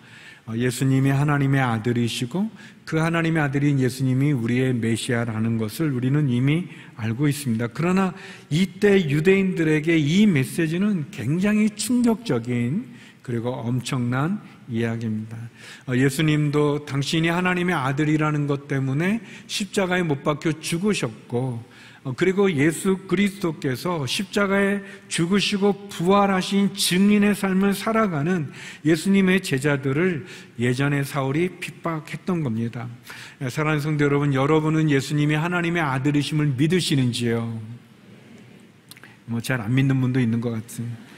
예수님이 하나님의 아들이시고 그 하나님의 아들인 예수님이 우리의 메시아라는 것을 우리는 이미 알고 있습니다. 그러나 이때 유대인들에게 이 메시지는 굉장히 충격적인 그리고 엄청난 이야기입니다. 예수님도 당신이 하나님의 아들이라는 것 때문에 십자가에 못 박혀 죽으셨고, 그리고 예수 그리스도께서 십자가에 죽으시고 부활하신 증인의 삶을 살아가는 예수님의 제자들을 예전에 사울이 핍박했던 겁니다. 사랑하는 성도 여러분, 여러분은 예수님이 하나님의 아들이심을 믿으시는지요? 잘 안 믿는 분도 있는 것 같은.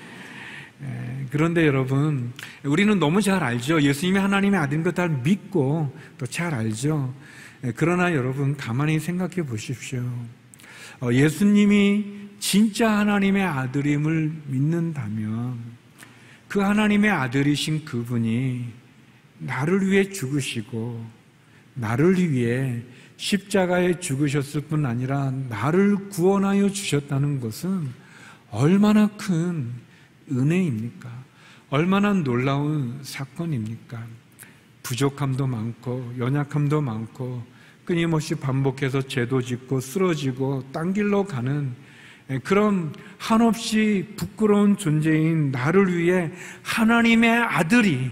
그런데 여러분, 우리는 너무 잘 알죠. 예수님이 하나님의 아들인 것 다 믿고 또 잘 알죠. 그러나 여러분, 가만히 생각해 보십시오. 예수님이 진짜 하나님의 아들임을 믿는다면 그 하나님의 아들이신 그분이 나를 위해 죽으시고 나를 위해 십자가에 죽으셨을 뿐 아니라 나를 구원하여 주셨다는 것은 얼마나 큰 은혜입니까? 얼마나 놀라운 사건입니까? 부족함도 많고 연약함도 많고 끊임없이 반복해서 죄도 짓고 쓰러지고 딴 길로 가는 그런 한없이 부끄러운 존재인 나를 위해 하나님의 아들이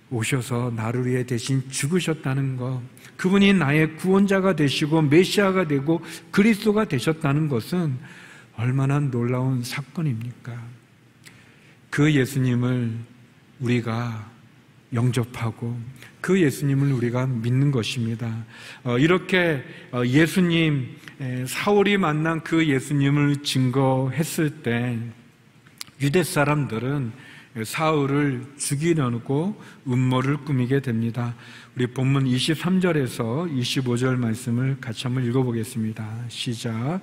오셔서 나를 위해 대신 죽으셨다는 것, 그분이 나의 구원자가 되시고 메시아가 되고 그리스도가 되셨다는 것은 얼마나 놀라운 사건입니까? 그 예수님을 우리가 영접하고 그 예수님을 우리가 믿는 것입니다. 이렇게 예수님, 사울이 만난 그 예수님을 증거했을 때 유대 사람들은 사울을 죽이려고 음모를 꾸미게 됩니다. 우리 본문 23절에서 25절 말씀을 같이 한번 읽어보겠습니다. 시작.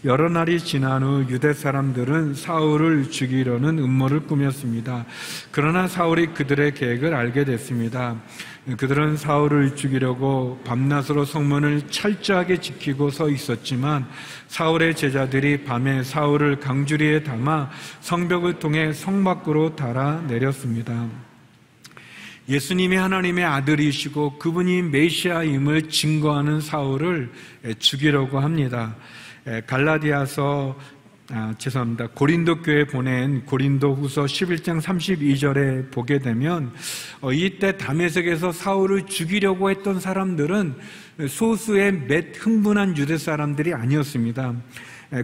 여러 날이 지난 후 유대 사람들은 사울을 죽이려는 음모를 꾸몄습니다. 그러나 사울이 그들의 계획을 알게 됐습니다. 그들은 사울을 죽이려고 밤낮으로 성문을 철저하게 지키고 서 있었지만 사울의 제자들이 밤에 사울을 강주리에 담아 성벽을 통해 성 밖으로 달아내렸습니다. 예수님이 하나님의 아들이시고 그분이 메시아임을 증거하는 사울을 죽이려고 합니다. 고린도 교회에 보낸 고린도 후서 11장 32절에 보게 되면 이때 다메섹에서 사울을 죽이려고 했던 사람들은 소수의 몇 흥분한 유대 사람들이 아니었습니다.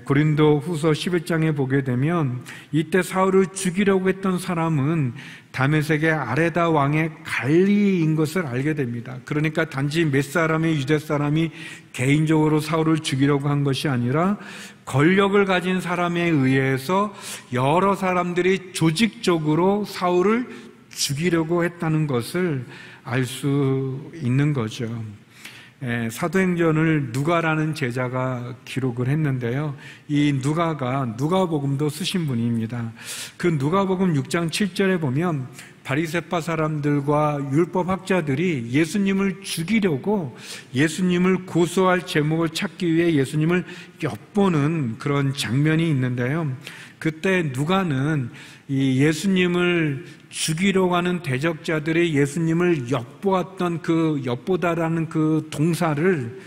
고린도 후서 11장에 보게 되면 이때 사울을 죽이려고 했던 사람은 다메섹의 아레다 왕의 관리인 것을 알게 됩니다. 그러니까 단지 몇 사람의 유대 사람이 개인적으로 사울을 죽이려고 한 것이 아니라 권력을 가진 사람에 의해서 여러 사람들이 조직적으로 사울을 죽이려고 했다는 것을 알 수 있는 거죠. 사도행전을 누가라는 제자가 기록을 했는데요. 이 누가가 누가복음도 쓰신 분입니다. 그 누가복음 6장 7절에 보면 바리새파 사람들과 율법학자들이 예수님을 죽이려고 예수님을 고소할 제목을 찾기 위해 예수님을 엿보는 그런 장면이 있는데요. 그때 누가는 이 예수님을 죽이려고 하는 대적자들이 예수님을 엿보았던 그 엿보다라는 그 동사를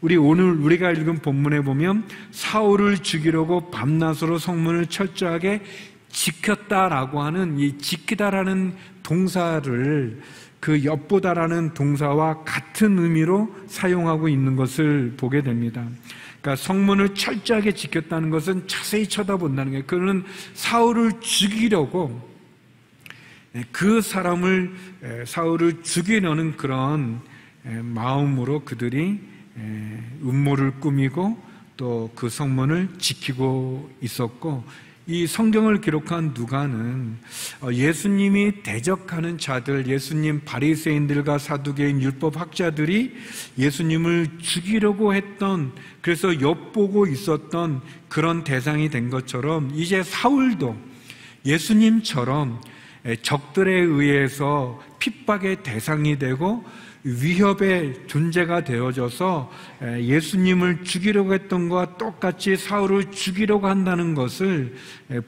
오늘 우리가 읽은 본문에 보면 사울을 죽이려고 밤낮으로 성문을 철저하게 지켰다라고 하는 이 지키다라는 동사를 그 엿보다라는 동사와 같은 의미로 사용하고 있는 것을 보게 됩니다. 그러니까 성문을 철저하게 지켰다는 것은 자세히 쳐다본다는 거예요. 그는 사울을 죽이려고 그 사울을 죽이려는 그런 마음으로 그들이 음모를 꾸미고 또 그 성문을 지키고 있었고, 이 성경을 기록한 누가는 예수님이 대적하는 자들, 예수님 바리새인들과 사두개인 율법학자들이 예수님을 죽이려고 했던, 그래서 엿보고 있었던 그런 대상이 된 것처럼 이제 사울도 예수님처럼 적들에 의해서 핍박의 대상이 되고 위협의 존재가 되어져서 예수님을 죽이려고 했던 것과 똑같이 사울을 죽이려고 한다는 것을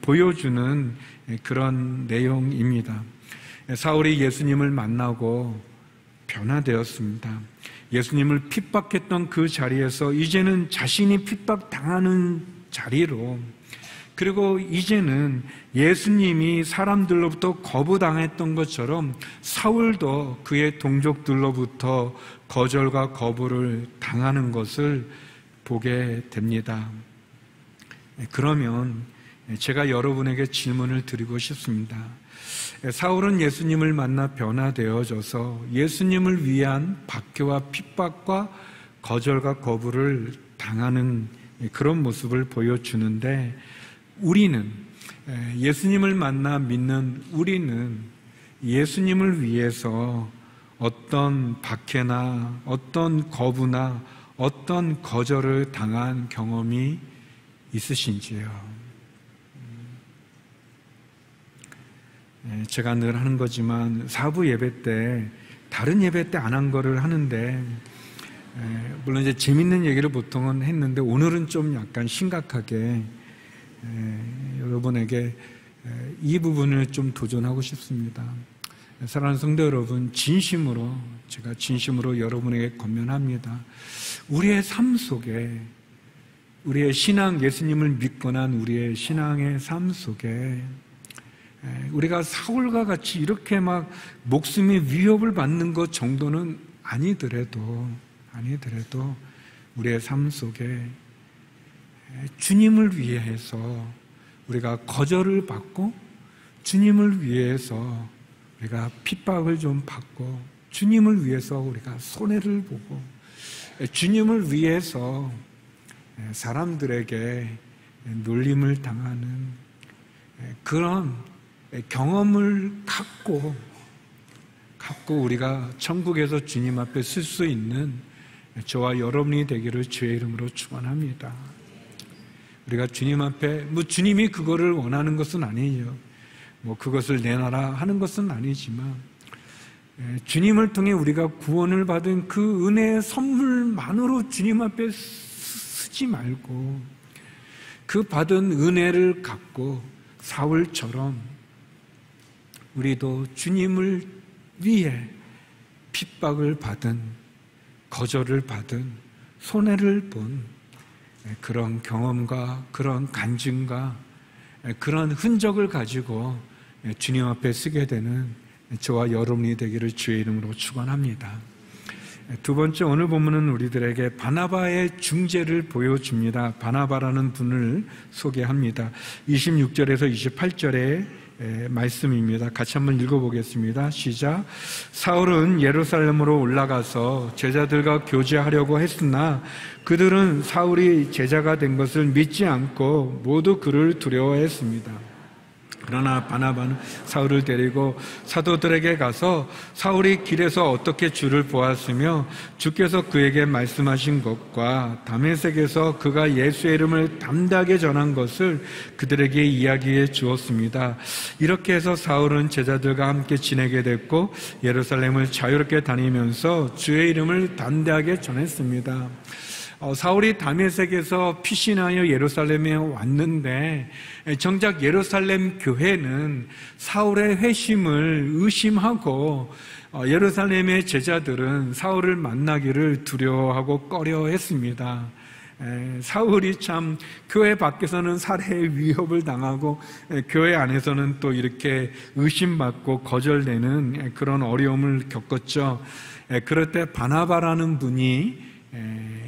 보여주는 그런 내용입니다. 사울이 예수님을 만나고 변화되었습니다. 예수님을 핍박했던 그 자리에서 이제는 자신이 핍박당하는 자리로, 그리고 이제는 예수님이 사람들로부터 거부당했던 것처럼 사울도 그의 동족들로부터 거절과 거부를 당하는 것을 보게 됩니다. 그러면 제가 여러분에게 질문을 드리고 싶습니다. 사울은 예수님을 만나 변화되어져서 예수님을 위한 박해와 핍박과 거절과 거부를 당하는 그런 모습을 보여주는데, 우리는 예수님을 만나 믿는 우리는 예수님을 위해서 어떤 박해나 어떤 거부나 어떤 거절을 당한 경험이 있으신지요? 제가 늘 하는 거지만 사부 예배 때 다른 예배 때 안 한 거를 하는데, 물론 이제 재밌는 얘기를 보통은 했는데 오늘은 좀 약간 심각하게 여러분에게 이 부분을 좀 도전하고 싶습니다. 사랑하는 성도 여러분, 제가 진심으로 여러분에게 권면합니다. 우리의 삶 속에, 우리의 신앙, 예수님을 믿고 난 우리의 신앙의 삶 속에 우리가 사울과 같이 이렇게 막 목숨의 위협을 받는 것 정도는 아니더라도 우리의 삶 속에 주님을 위해서 우리가 거절을 받고, 주님을 위해서 우리가 핍박을 좀 받고, 주님을 위해서 우리가 손해를 보고, 주님을 위해서 사람들에게 놀림을 당하는 그런 경험을 갖고 우리가 천국에서 주님 앞에 쓸 수 있는 저와 여러분이 되기를 주의 이름으로 축원합니다. 우리가 주님 앞에, 주님이 그거를 원하는 것은 아니에요. 그것을 내놔라 하는 것은 아니지만, 주님을 통해 우리가 구원을 받은 그 은혜의 선물만으로 주님 앞에 쓰지 말고, 그 받은 은혜를 갖고 사울처럼 우리도 주님을 위해 핍박을 받은, 거절을 받은, 손해를 본 그런 경험과 그런 간증과 그런 흔적을 가지고 주님 앞에 쓰게 되는 저와 여러분이 되기를 주의 이름으로 축원합니다. 두 번째, 오늘 본문은 우리들에게 바나바의 중재를 보여줍니다. 바나바라는 분을 소개합니다. 26절에서 28절에 말씀입니다. 같이 한번 읽어보겠습니다. 시작. 사울은 예루살렘으로 올라가서 제자들과 교제하려고 했으나 그들은 사울이 제자가 된 것을 믿지 않고 모두 그를 두려워했습니다. 그러나 바나바는 사울을 데리고 사도들에게 가서 사울이 길에서 어떻게 주를 보았으며 주께서 그에게 말씀하신 것과 다메섹에서 그가 예수의 이름을 담대하게 전한 것을 그들에게 이야기해 주었습니다. 이렇게 해서 사울은 제자들과 함께 지내게 됐고 예루살렘을 자유롭게 다니면서 주의 이름을 담대하게 전했습니다. 사울이 다메섹에서 피신하여 예루살렘에 왔는데 정작 예루살렘 교회는 사울의 회심을 의심하고 예루살렘의 제자들은 사울을 만나기를 두려워하고 꺼려했습니다. 사울이 참 교회 밖에서는 살해의 위협을 당하고 교회 안에서는 또 이렇게 의심받고 거절되는 그런 어려움을 겪었죠. 그럴 때 바나바라는 분이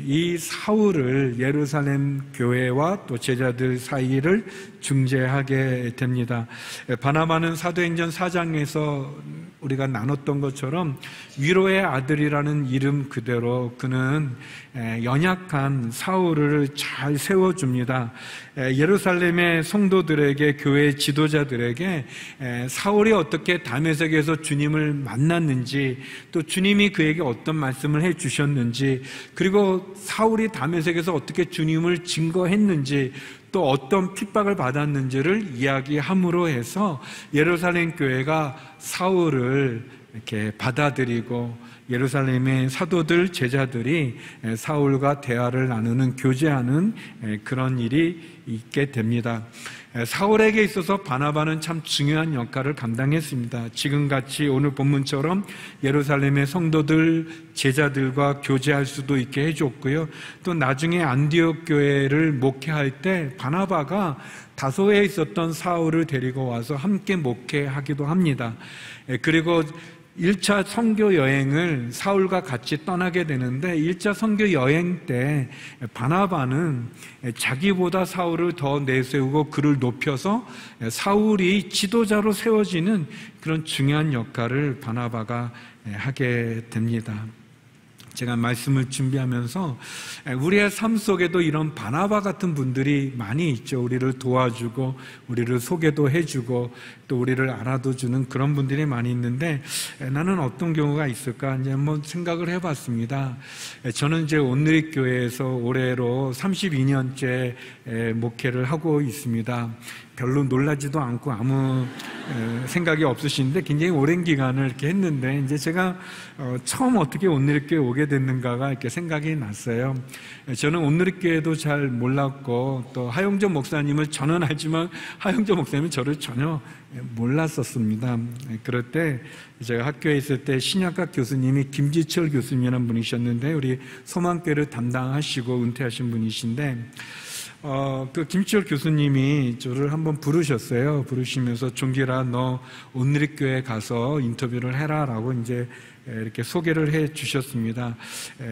이 사울을 예루살렘 교회와 또 제자들 사이를 중재하게 됩니다. 바나바는 사도행전 4장에서 우리가 나눴던 것처럼 위로의 아들이라는 이름 그대로 그는 연약한 사울을 잘 세워줍니다. 예루살렘의 성도들에게, 교회 지도자들에게 사울이 어떻게 다메섹에서 주님을 만났는지, 또 주님이 그에게 어떤 말씀을 해주셨는지, 그리고 사울이 다메섹에서 어떻게 주님을 증거했는지, 또 어떤 핍박을 받았는지를 이야기함으로 해서 예루살렘 교회가 사울을 이렇게 받아들이고 예루살렘의 사도들, 제자들이 사울과 대화를 나누는, 교제하는 그런 일이 있게 됩니다. 사울에게 있어서 바나바는 참 중요한 역할을 감당했습니다. 지금같이 오늘 본문처럼 예루살렘의 성도들, 제자들과 교제할 수도 있게 해줬고요. 또 나중에 안디옥 교회를 목회할 때 바나바가 다소에 있었던 사울을 데리고 와서 함께 목회하기도 합니다. 그리고 1차 선교 여행을 사울과 같이 떠나게 되는데 1차 선교 여행 때 바나바는 자기보다 사울을 더 내세우고 그를 높여서 사울이 지도자로 세워지는 그런 중요한 역할을 바나바가 하게 됩니다. 제가 말씀을 준비하면서 우리의 삶 속에도 이런 바나바 같은 분들이 많이 있죠. 우리를 도와주고 우리를 소개도 해주고 또 우리를 알아도 주는 그런 분들이 많이 있는데 나는 어떤 경우가 있을까 이제 한번 생각을 해봤습니다. 저는 이제 온누리교회에서 올해로 32년째 목회를 하고 있습니다. 별로 놀라지도 않고 아무 생각이 없으신데 굉장히 오랜 기간을 이렇게 했는데 이제 제가 처음 어떻게 온누리교회 오게 됐는가가 이렇게 생각이 났어요. 저는 온누리교회도 잘 몰랐고 또 하용조 목사님을 저는 알지만 하용조 목사님은 저를 전혀 몰랐었습니다. 그럴 때 제가 학교에 있을 때 신약과 교수님이 김지철 교수님이라는 분이셨는데 우리 소망교회를 담당하시고 은퇴하신 분이신데 그 김치열 교수님이 저를 한번 부르셨어요. 부르시면서 종길아 너 온누리교회 가서 인터뷰를 해라라고 이제 이렇게 소개를 해 주셨습니다.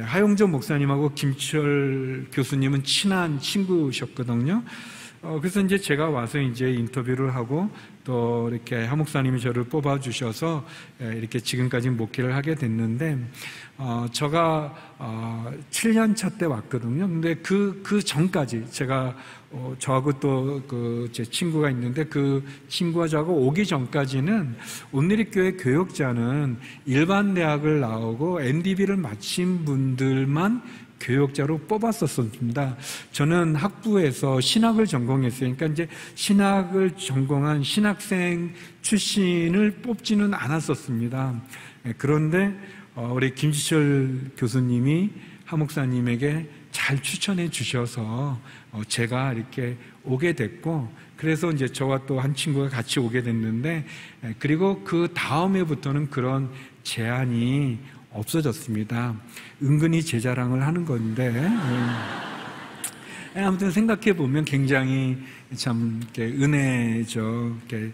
하용조 목사님하고 김치열 교수님은 친한 친구셨거든요. 그래서 이제 제가 와서 이제 인터뷰를 하고 또 이렇게 하 목사님이 저를 뽑아 주셔서 이렇게 지금까지 목회를 하게 됐는데 제가 7년 차 때 왔거든요. 근데 그 전까지 제가 저하고 또 그 제 친구가 있는데 그 친구와 저하고 오기 전까지는 온누리교회 교역자는 일반 대학을 나오고 MDB를 마친 분들만 교역자로 뽑았었습니다. 저는 학부에서 신학을 전공했어요. 그러니까 이제 신학을 전공한 신학생 출신을 뽑지는 않았었습니다. 그런데 우리 김지철 교수님이 하 목사님에게 잘 추천해 주셔서 제가 이렇게 오게 됐고 그래서 이제 저와 또 한 친구가 같이 오게 됐는데 그리고 그 다음 해부터는 그런 제한이 없어졌습니다. 은근히 제 자랑을 하는 건데 아무튼 생각해 보면 굉장히 참 이렇게 은혜죠. 이렇게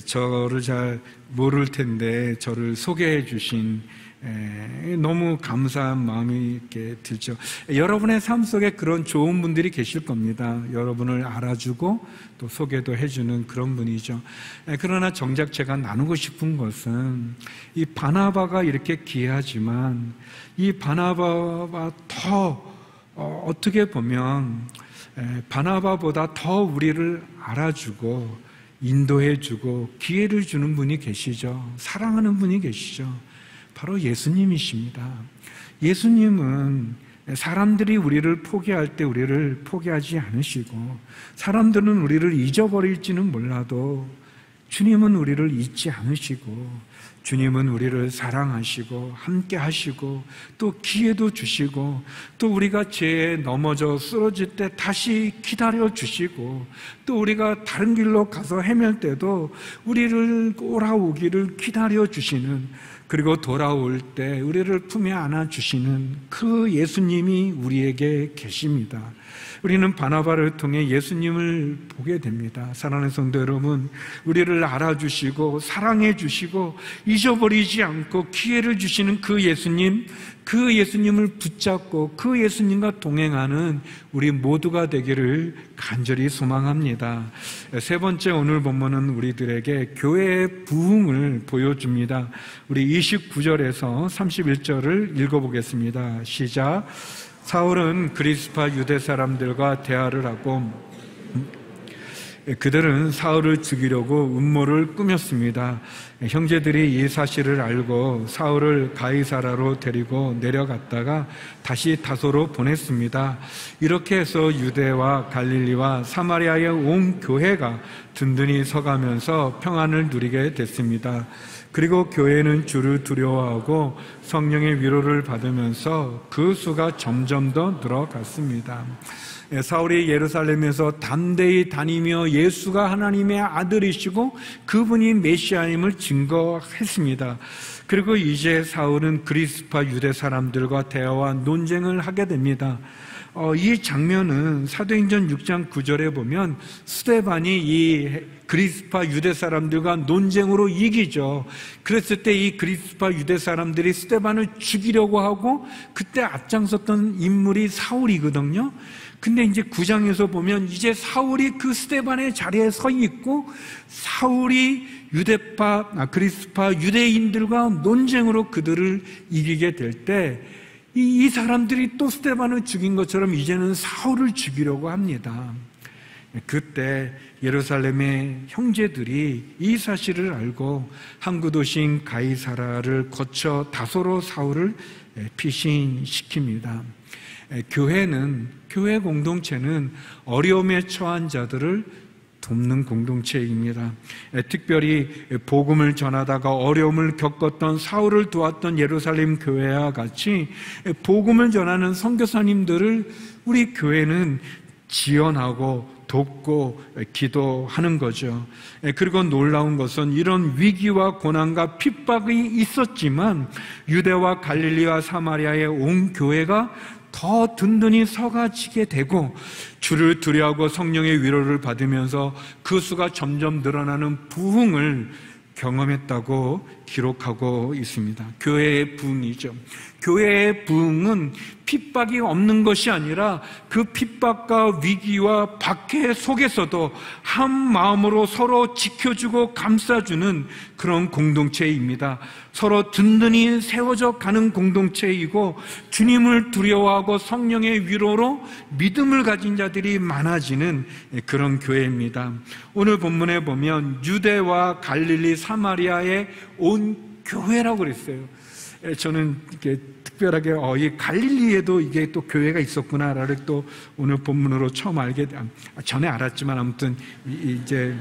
저를 잘 모를 텐데 저를 소개해 주신 너무 감사한 마음이 이렇게 들죠. 여러분의 삶 속에 그런 좋은 분들이 계실 겁니다. 여러분을 알아주고 또 소개도 해주는 그런 분이죠. 그러나 정작 제가 나누고 싶은 것은 이 바나바가 이렇게 귀하지만 이 바나바가 더 어떻게 보면 바나바보다 더 우리를 알아주고 인도해주고 기회를 주는 분이 계시죠. 사랑하는 분이 계시죠. 바로 예수님이십니다. 예수님은 사람들이 우리를 포기할 때 우리를 포기하지 않으시고 사람들은 우리를 잊어버릴지는 몰라도 주님은 우리를 잊지 않으시고 주님은 우리를 사랑하시고 함께 하시고 또 기회도 주시고 또 우리가 죄에 넘어져 쓰러질 때 다시 기다려 주시고 또 우리가 다른 길로 가서 헤맬 때도 우리를 돌아오기를 기다려 주시는, 그리고 돌아올 때 우리를 품에 안아주시는 그 예수님이 우리에게 계십니다. 우리는 바나바를 통해 예수님을 보게 됩니다. 사랑하는 성도 여러분, 우리를 알아주시고 사랑해 주시고 잊어버리지 않고 기회를 주시는 그 예수님, 그 예수님을 붙잡고 그 예수님과 동행하는 우리 모두가 되기를 간절히 소망합니다. 세 번째, 오늘 본문은 우리들에게 교회의 부흥을 보여줍니다. 우리 29절에서 31절을 읽어보겠습니다. 시작. 사울은 그리스파 유대 사람들과 대화를 하고 그들은 사울을 죽이려고 음모를 꾸몄습니다. 형제들이 이 사실을 알고 사울을 가이사라로 데리고 내려갔다가 다시 다소로 보냈습니다. 이렇게 해서 유대와 갈릴리와 사마리아의 온 교회가 든든히 서가면서 평안을 누리게 됐습니다. 그리고 교회는 주를 두려워하고 성령의 위로를 받으면서 그 수가 점점 더 늘어갔습니다. 사울이 예루살렘에서 담대히 다니며 예수가 하나님의 아들이시고 그분이 메시아임을 증거했습니다. 그리고 이제 사울은 그리스파 유대 사람들과 대화와 논쟁을 하게 됩니다. 이 장면은 사도행전 6장 9절에 보면 스데반이 이 그리스파 유대 사람들과 논쟁으로 이기죠. 그랬을 때 이 그리스파 유대 사람들이 스데반을 죽이려고 하고 그때 앞장섰던 인물이 사울이거든요. 근데 이제 9장에서 보면 이제 사울이 그 스데반의 자리에 서 있고 사울이 그리스파 유대인들과 논쟁으로 그들을 이기게 될 때 이 사람들이 또 스데반을 죽인 것처럼 이제는 사울을 죽이려고 합니다. 그때 예루살렘의 형제들이 이 사실을 알고 항구 도시인 가이사라를 거쳐 다소로 사울을 피신시킵니다. 교회 공동체는 어려움에 처한 자들을 돕는 공동체입니다. 특별히 복음을 전하다가 어려움을 겪었던 사울을 도왔던 예루살렘 교회와 같이 복음을 전하는 선교사님들을 우리 교회는 지원하고 돕고 기도하는 거죠. 그리고 놀라운 것은 이런 위기와 고난과 핍박이 있었지만 유대와 갈릴리와 사마리아의 온 교회가 더 든든히 서가지게 되고 주를 두려워하고 성령의 위로를 받으면서 그 수가 점점 늘어나는 부흥을 경험했다고 기록하고 있습니다. 교회의 부흥이죠. 교회의 부흥은 핍박이 없는 것이 아니라 그 핍박과 위기와 박해 속에서도 한 마음으로 서로 지켜주고 감싸주는 그런 공동체입니다. 서로 든든히 세워져 가는 공동체이고 주님을 두려워하고 성령의 위로로 믿음을 가진 자들이 많아지는 그런 교회입니다. 오늘 본문에 보면 유대와 갈릴리 사마리아의 온 교회라고 그랬어요. 저는 이렇게 특별하게 이 갈릴리에도 이게 또 교회가 있었구나를 또 오늘 본문으로 처음 전에 알았지만 아무튼 이제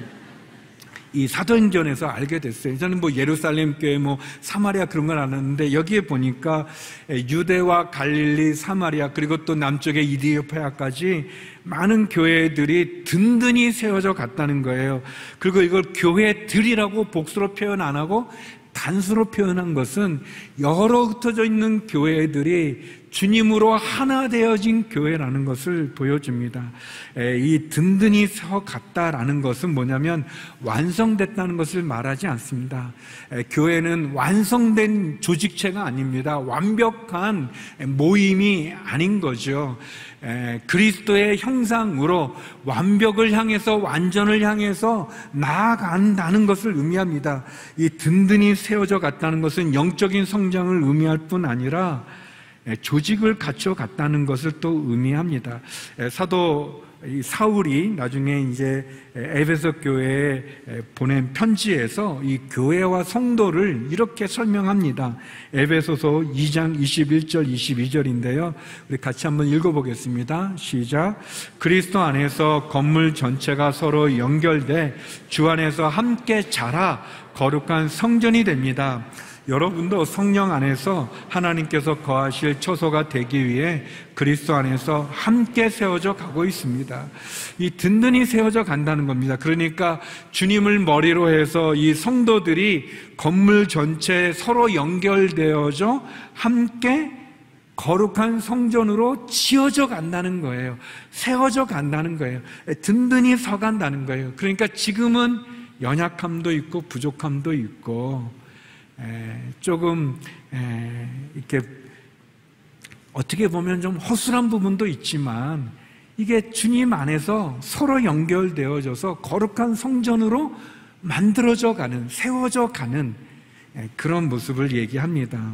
이 사도행전에서 알게 됐어요. 저는 예루살렘 교회 사마리아 그런 걸 알았는데 여기에 보니까 유대와 갈릴리 사마리아 그리고 또 남쪽의 이디오피아까지 많은 교회들이 든든히 세워져 갔다는 거예요. 그리고 이걸 교회들이라고 복수로 표현 안 하고 단수로 표현한 것은 여러 흩어져 있는 교회들이 주님으로 하나 되어진 교회라는 것을 보여줍니다. 이 든든히 서 갔다라는 것은 뭐냐면 완성됐다는 것을 말하지 않습니다. 교회는 완성된 조직체가 아닙니다. 완벽한 모임이 아닌 거죠. 그리스도의 형상으로 완벽을 향해서 완전을 향해서 나아간다는 것을 의미합니다. 이 든든히 세워져 갔다는 것은 영적인 성장을 의미할 뿐 아니라 조직을 갖춰 갔다는 것을 또 의미합니다. 사도 이 사울이 나중에 이제 에베소 교회에 보낸 편지에서 이 교회와 성도를 이렇게 설명합니다. 에베소서 2장 21절 22절인데요. 우리 같이 한번 읽어보겠습니다. 시작. 그리스도 안에서 건물 전체가 서로 연결돼 주 안에서 함께 자라 거룩한 성전이 됩니다. 여러분도 성령 안에서 하나님께서 거하실 처소가 되기 위해 그리스도 안에서 함께 세워져 가고 있습니다. 이 든든히 세워져 간다는 겁니다. 그러니까 주님을 머리로 해서 이 성도들이 건물 전체에 서로 연결되어져 함께 거룩한 성전으로 지어져 간다는 거예요. 세워져 간다는 거예요. 든든히 서 간다는 거예요. 그러니까 지금은 연약함도 있고 부족함도 있고 조금 이렇게 어떻게 보면 좀 허술한 부분도 있지만 이게 주님 안에서 서로 연결되어져서 거룩한 성전으로 만들어져 가는, 세워져 가는 그런 모습을 얘기합니다.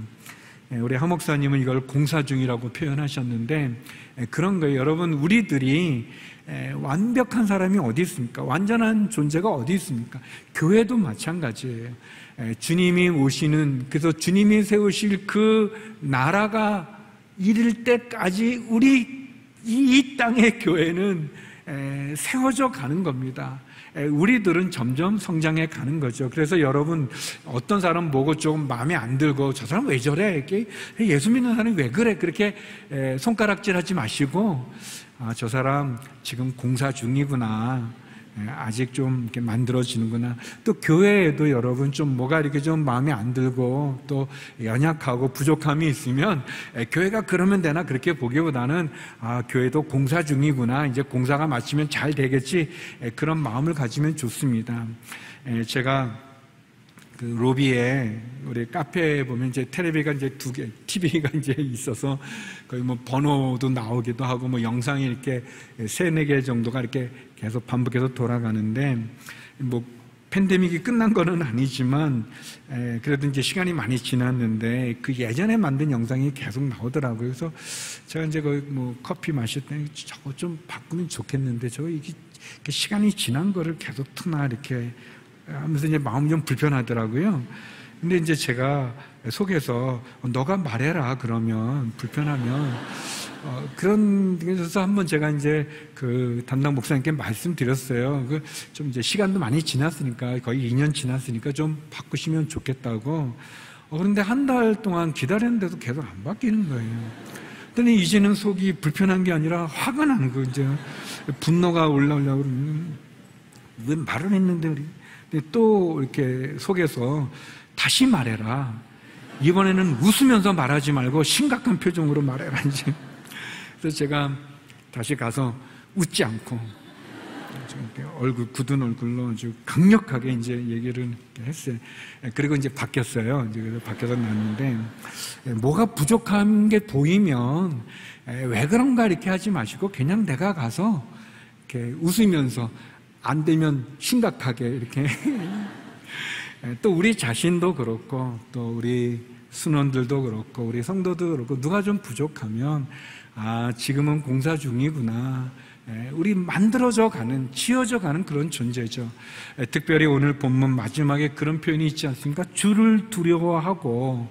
우리 하 목사님은 이걸 공사 중이라고 표현하셨는데 그런 거예요. 여러분, 우리들이 완벽한 사람이 어디 있습니까? 완전한 존재가 어디 있습니까? 교회도 마찬가지예요. 주님이 오시는, 그래서 주님이 세우실 그 나라가 이를 때까지 우리 이 땅의 교회는 세워져 가는 겁니다. 우리들은 점점 성장해 가는 거죠. 그래서 여러분, 어떤 사람 보고 조금 마음에 안 들고 저 사람 왜 저래? 예수 믿는 사람이 왜 그래? 그렇게 손가락질 하지 마시고 저 사람 지금 공사 중이구나. 아직 좀 이렇게 만들어지는구나. 또 교회에도 여러분 좀 뭐가 이렇게 좀 마음에 안 들고 또 연약하고 부족함이 있으면 교회가 그러면 되나 그렇게 보기보다는 교회도 공사 중이구나. 이제 공사가 마치면 잘 되겠지. 그런 마음을 가지면 좋습니다. 제가 그 로비에 우리 카페에 보면 이제 텔레비가 이제 2개, TV가 이제 있어서 거기 뭐 번호도 나오기도 하고 뭐 영상이 이렇게 3-4개 정도가 이렇게 계속 반복해서 돌아가는데 뭐 팬데믹이 끝난 거는 아니지만 그래도 이제 시간이 많이 지났는데 그 예전에 만든 영상이 계속 나오더라고요. 그래서 제가 이제 거기 뭐 커피 마실 때 저거 좀 바꾸면 좋겠는데 저거 이게 시간이 지난 거를 계속 트나 이렇게 하면서 이제 마음이 좀 불편하더라고요. 근데 이제 제가 속에서 너가 말해라 그러면 불편하면 그런 데서 한번 제가 이제 그 담당 목사님께 말씀드렸어요. 그 좀 이제 시간도 많이 지났으니까 거의 2년 지났으니까 좀 바꾸시면 좋겠다고. 그런데 한 달 동안 기다렸는데도 계속 안 바뀌는 거예요. 근데 이제는 속이 불편한 게 아니라 화가 나는 거예요. 이제 분노가 올라오려고 그러면 왜 말을 했는데 우리. 또 이렇게 속에서 다시 말해라. 이번에는 웃으면서 말하지 말고 심각한 표정으로 말해라. 이제. 그래서 제가 다시 가서 웃지 않고 얼굴 굳은 얼굴로 아주 강력하게 이제 얘기를 했어요. 그리고 이제 바뀌었어요. 이제 그래서 바뀌어서 났는데 뭐가 부족한 게 보이면 왜 그런가 이렇게 하지 마시고 그냥 내가 가서 이렇게 웃으면서 안 되면 심각하게 이렇게 또 우리 자신도 그렇고 또 우리 순원들도 그렇고 우리 성도도 그렇고 누가 좀 부족하면 지금은 공사 중이구나. 우리 만들어져 가는, 지어져 가는 그런 존재죠. 특별히 오늘 본문 마지막에 그런 표현이 있지 않습니까? 주를 두려워하고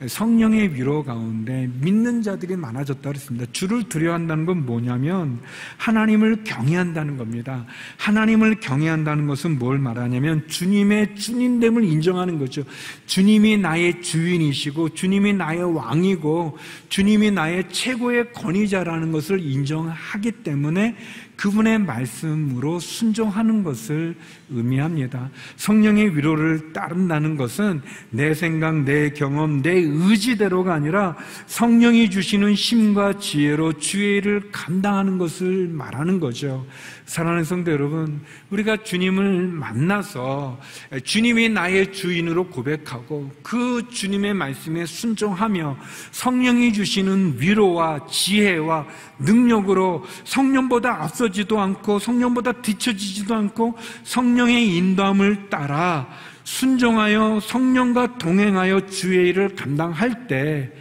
성령의 위로 가운데 믿는 자들이 많아졌다 그랬습니다. 주를 두려워한다는 건 뭐냐면 하나님을 경외한다는 겁니다. 하나님을 경외한다는 것은 뭘 말하냐면 주님의 주님됨을 인정하는 거죠. 주님이 나의 주인이시고 주님이 나의 왕이고 주님이 나의 최고의 권위자라는 것을 인정하기 때문에 그분의 말씀으로 순종하는 것을 의미합니다. 성령의 위로를 따른다는 것은 내 생각, 내 경험, 내 의지대로가 아니라 성령이 주시는 힘과 지혜로 주의 일을 감당하는 것을 말하는 거죠. 사랑하는 성도 여러분, 우리가 주님을 만나서 주님이 나의 주인으로 고백하고 그 주님의 말씀에 순종하며 성령이 주시는 위로와 지혜와 능력으로 성령보다 앞서지도 않고 성령보다 뒤처지지도 않고 성령의 인도함을 따라 순종하여 성령과 동행하여 주의 일을 감당할 때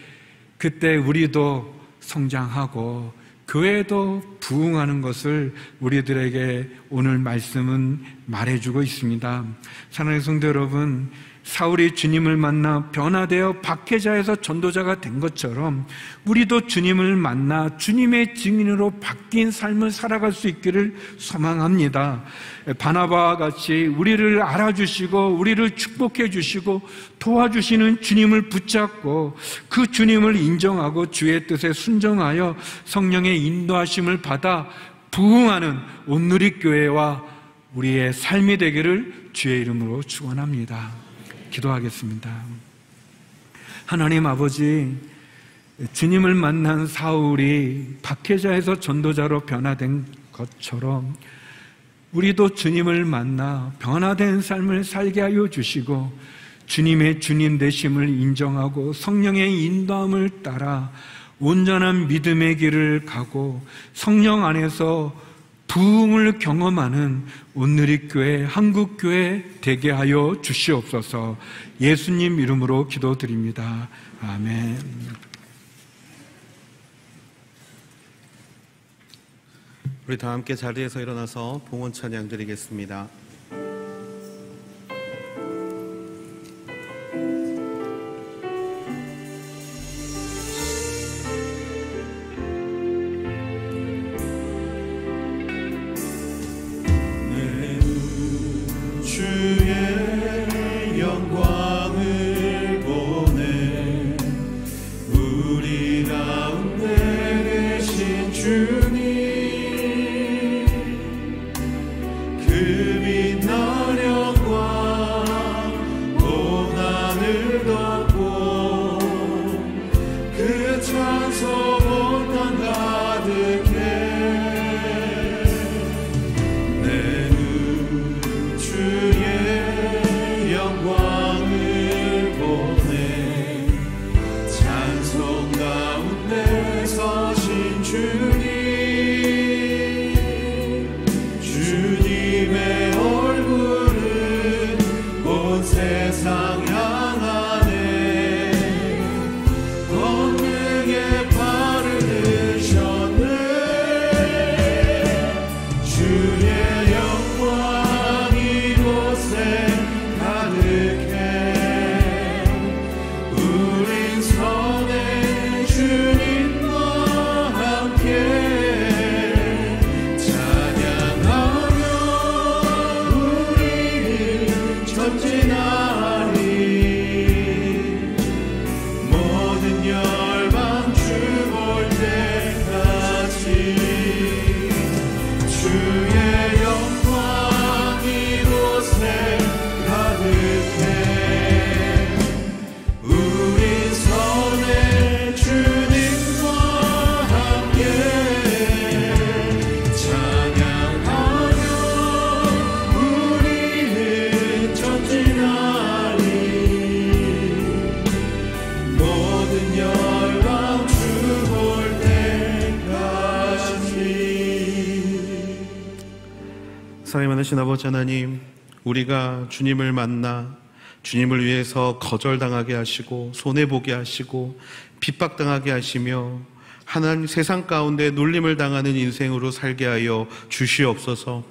그때 우리도 성장하고 교회도 부흥하는 것을 우리들에게 오늘 말씀은 말해주고 있습니다. 사랑하는 성도 여러분, 사울이 주님을 만나 변화되어 박해자에서 전도자가 된 것처럼 우리도 주님을 만나 주님의 증인으로 바뀐 삶을 살아갈 수 있기를 소망합니다. 바나바와 같이 우리를 알아주시고 우리를 축복해 주시고 도와주시는 주님을 붙잡고 그 주님을 인정하고 주의 뜻에 순종하여 성령의 인도하심을 받아 부흥하는 온누리교회와 우리의 삶이 되기를 주의 이름으로 축원합니다. 기도하겠습니다. 하나님 아버지, 주님을 만난 사울이 박해자에서 전도자로 변화된 것처럼 우리도 주님을 만나 변화된 삶을 살게 하여 주시고 주님의 주님 되심을 인정하고 성령의 인도함을 따라 온전한 믿음의 길을 가고 성령 안에서 부흥을 경험하는 온누리교회, 한국교회 되게 하여 주시옵소서. 예수님 이름으로 기도드립니다. 아멘. 우리 다 함께 자리에서 일어나서 봉헌 찬양 드리겠습니다. 사랑이 많으신 아버지 하나님, 우리가 주님을 만나 주님을 위해서 거절당하게 하시고 손해보게 하시고 핍박당하게 하시며 하나님 세상 가운데 놀림을 당하는 인생으로 살게 하여 주시옵소서.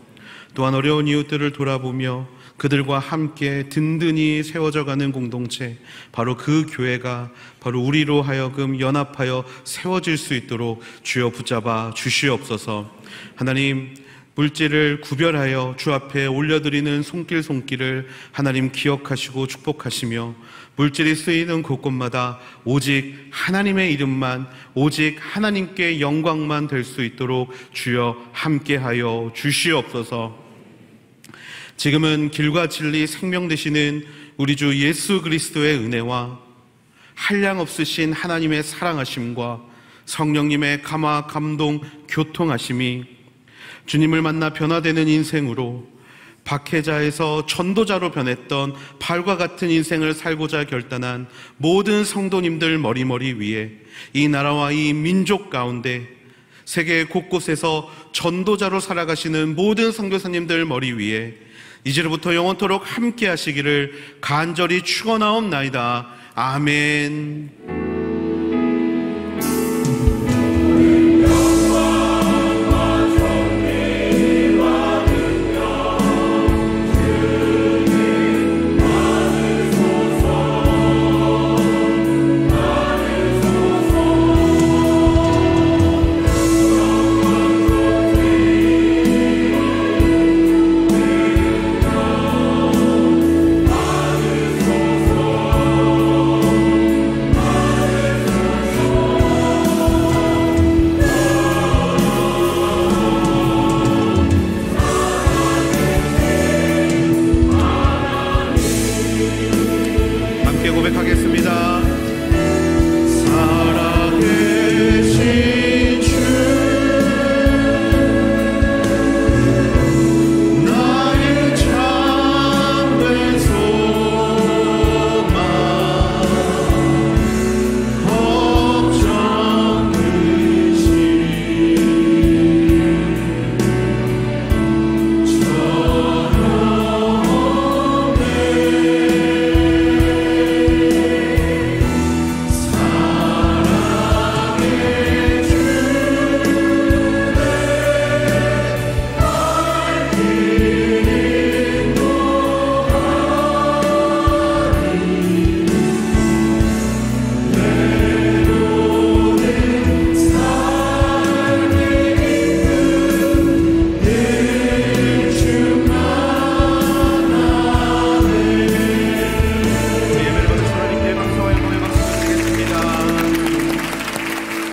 또한 어려운 이웃들을 돌아보며 그들과 함께 든든히 세워져가는 공동체, 바로 그 교회가 바로 우리로 하여금 연합하여 세워질 수 있도록 주여 붙잡아 주시옵소서. 하나님, 물질을 구별하여 주 앞에 올려드리는 손길을 하나님 기억하시고 축복하시며 물질이 쓰이는 곳곳마다 오직 하나님의 이름만, 오직 하나님께 영광만 될 수 있도록 주여 함께하여 주시옵소서. 지금은 길과 진리 생명 되시는 우리 주 예수 그리스도의 은혜와 한량없으신 하나님의 사랑하심과 성령님의 감화 감동 교통하심이 주님을 만나 변화되는 인생으로 박해자에서 전도자로 변했던 발과 같은 인생을 살고자 결단한 모든 성도님들 머리머리 위에 이 나라와 이 민족 가운데 세계 곳곳에서 전도자로 살아가시는 모든 선교사님들 머리 위에 이제로부터 영원토록 함께 하시기를 간절히 축원하옵나이다. 아멘. 부르겠습니다. 살아계신 주 나의 참된 소망 걱정 의심 사랑의 주내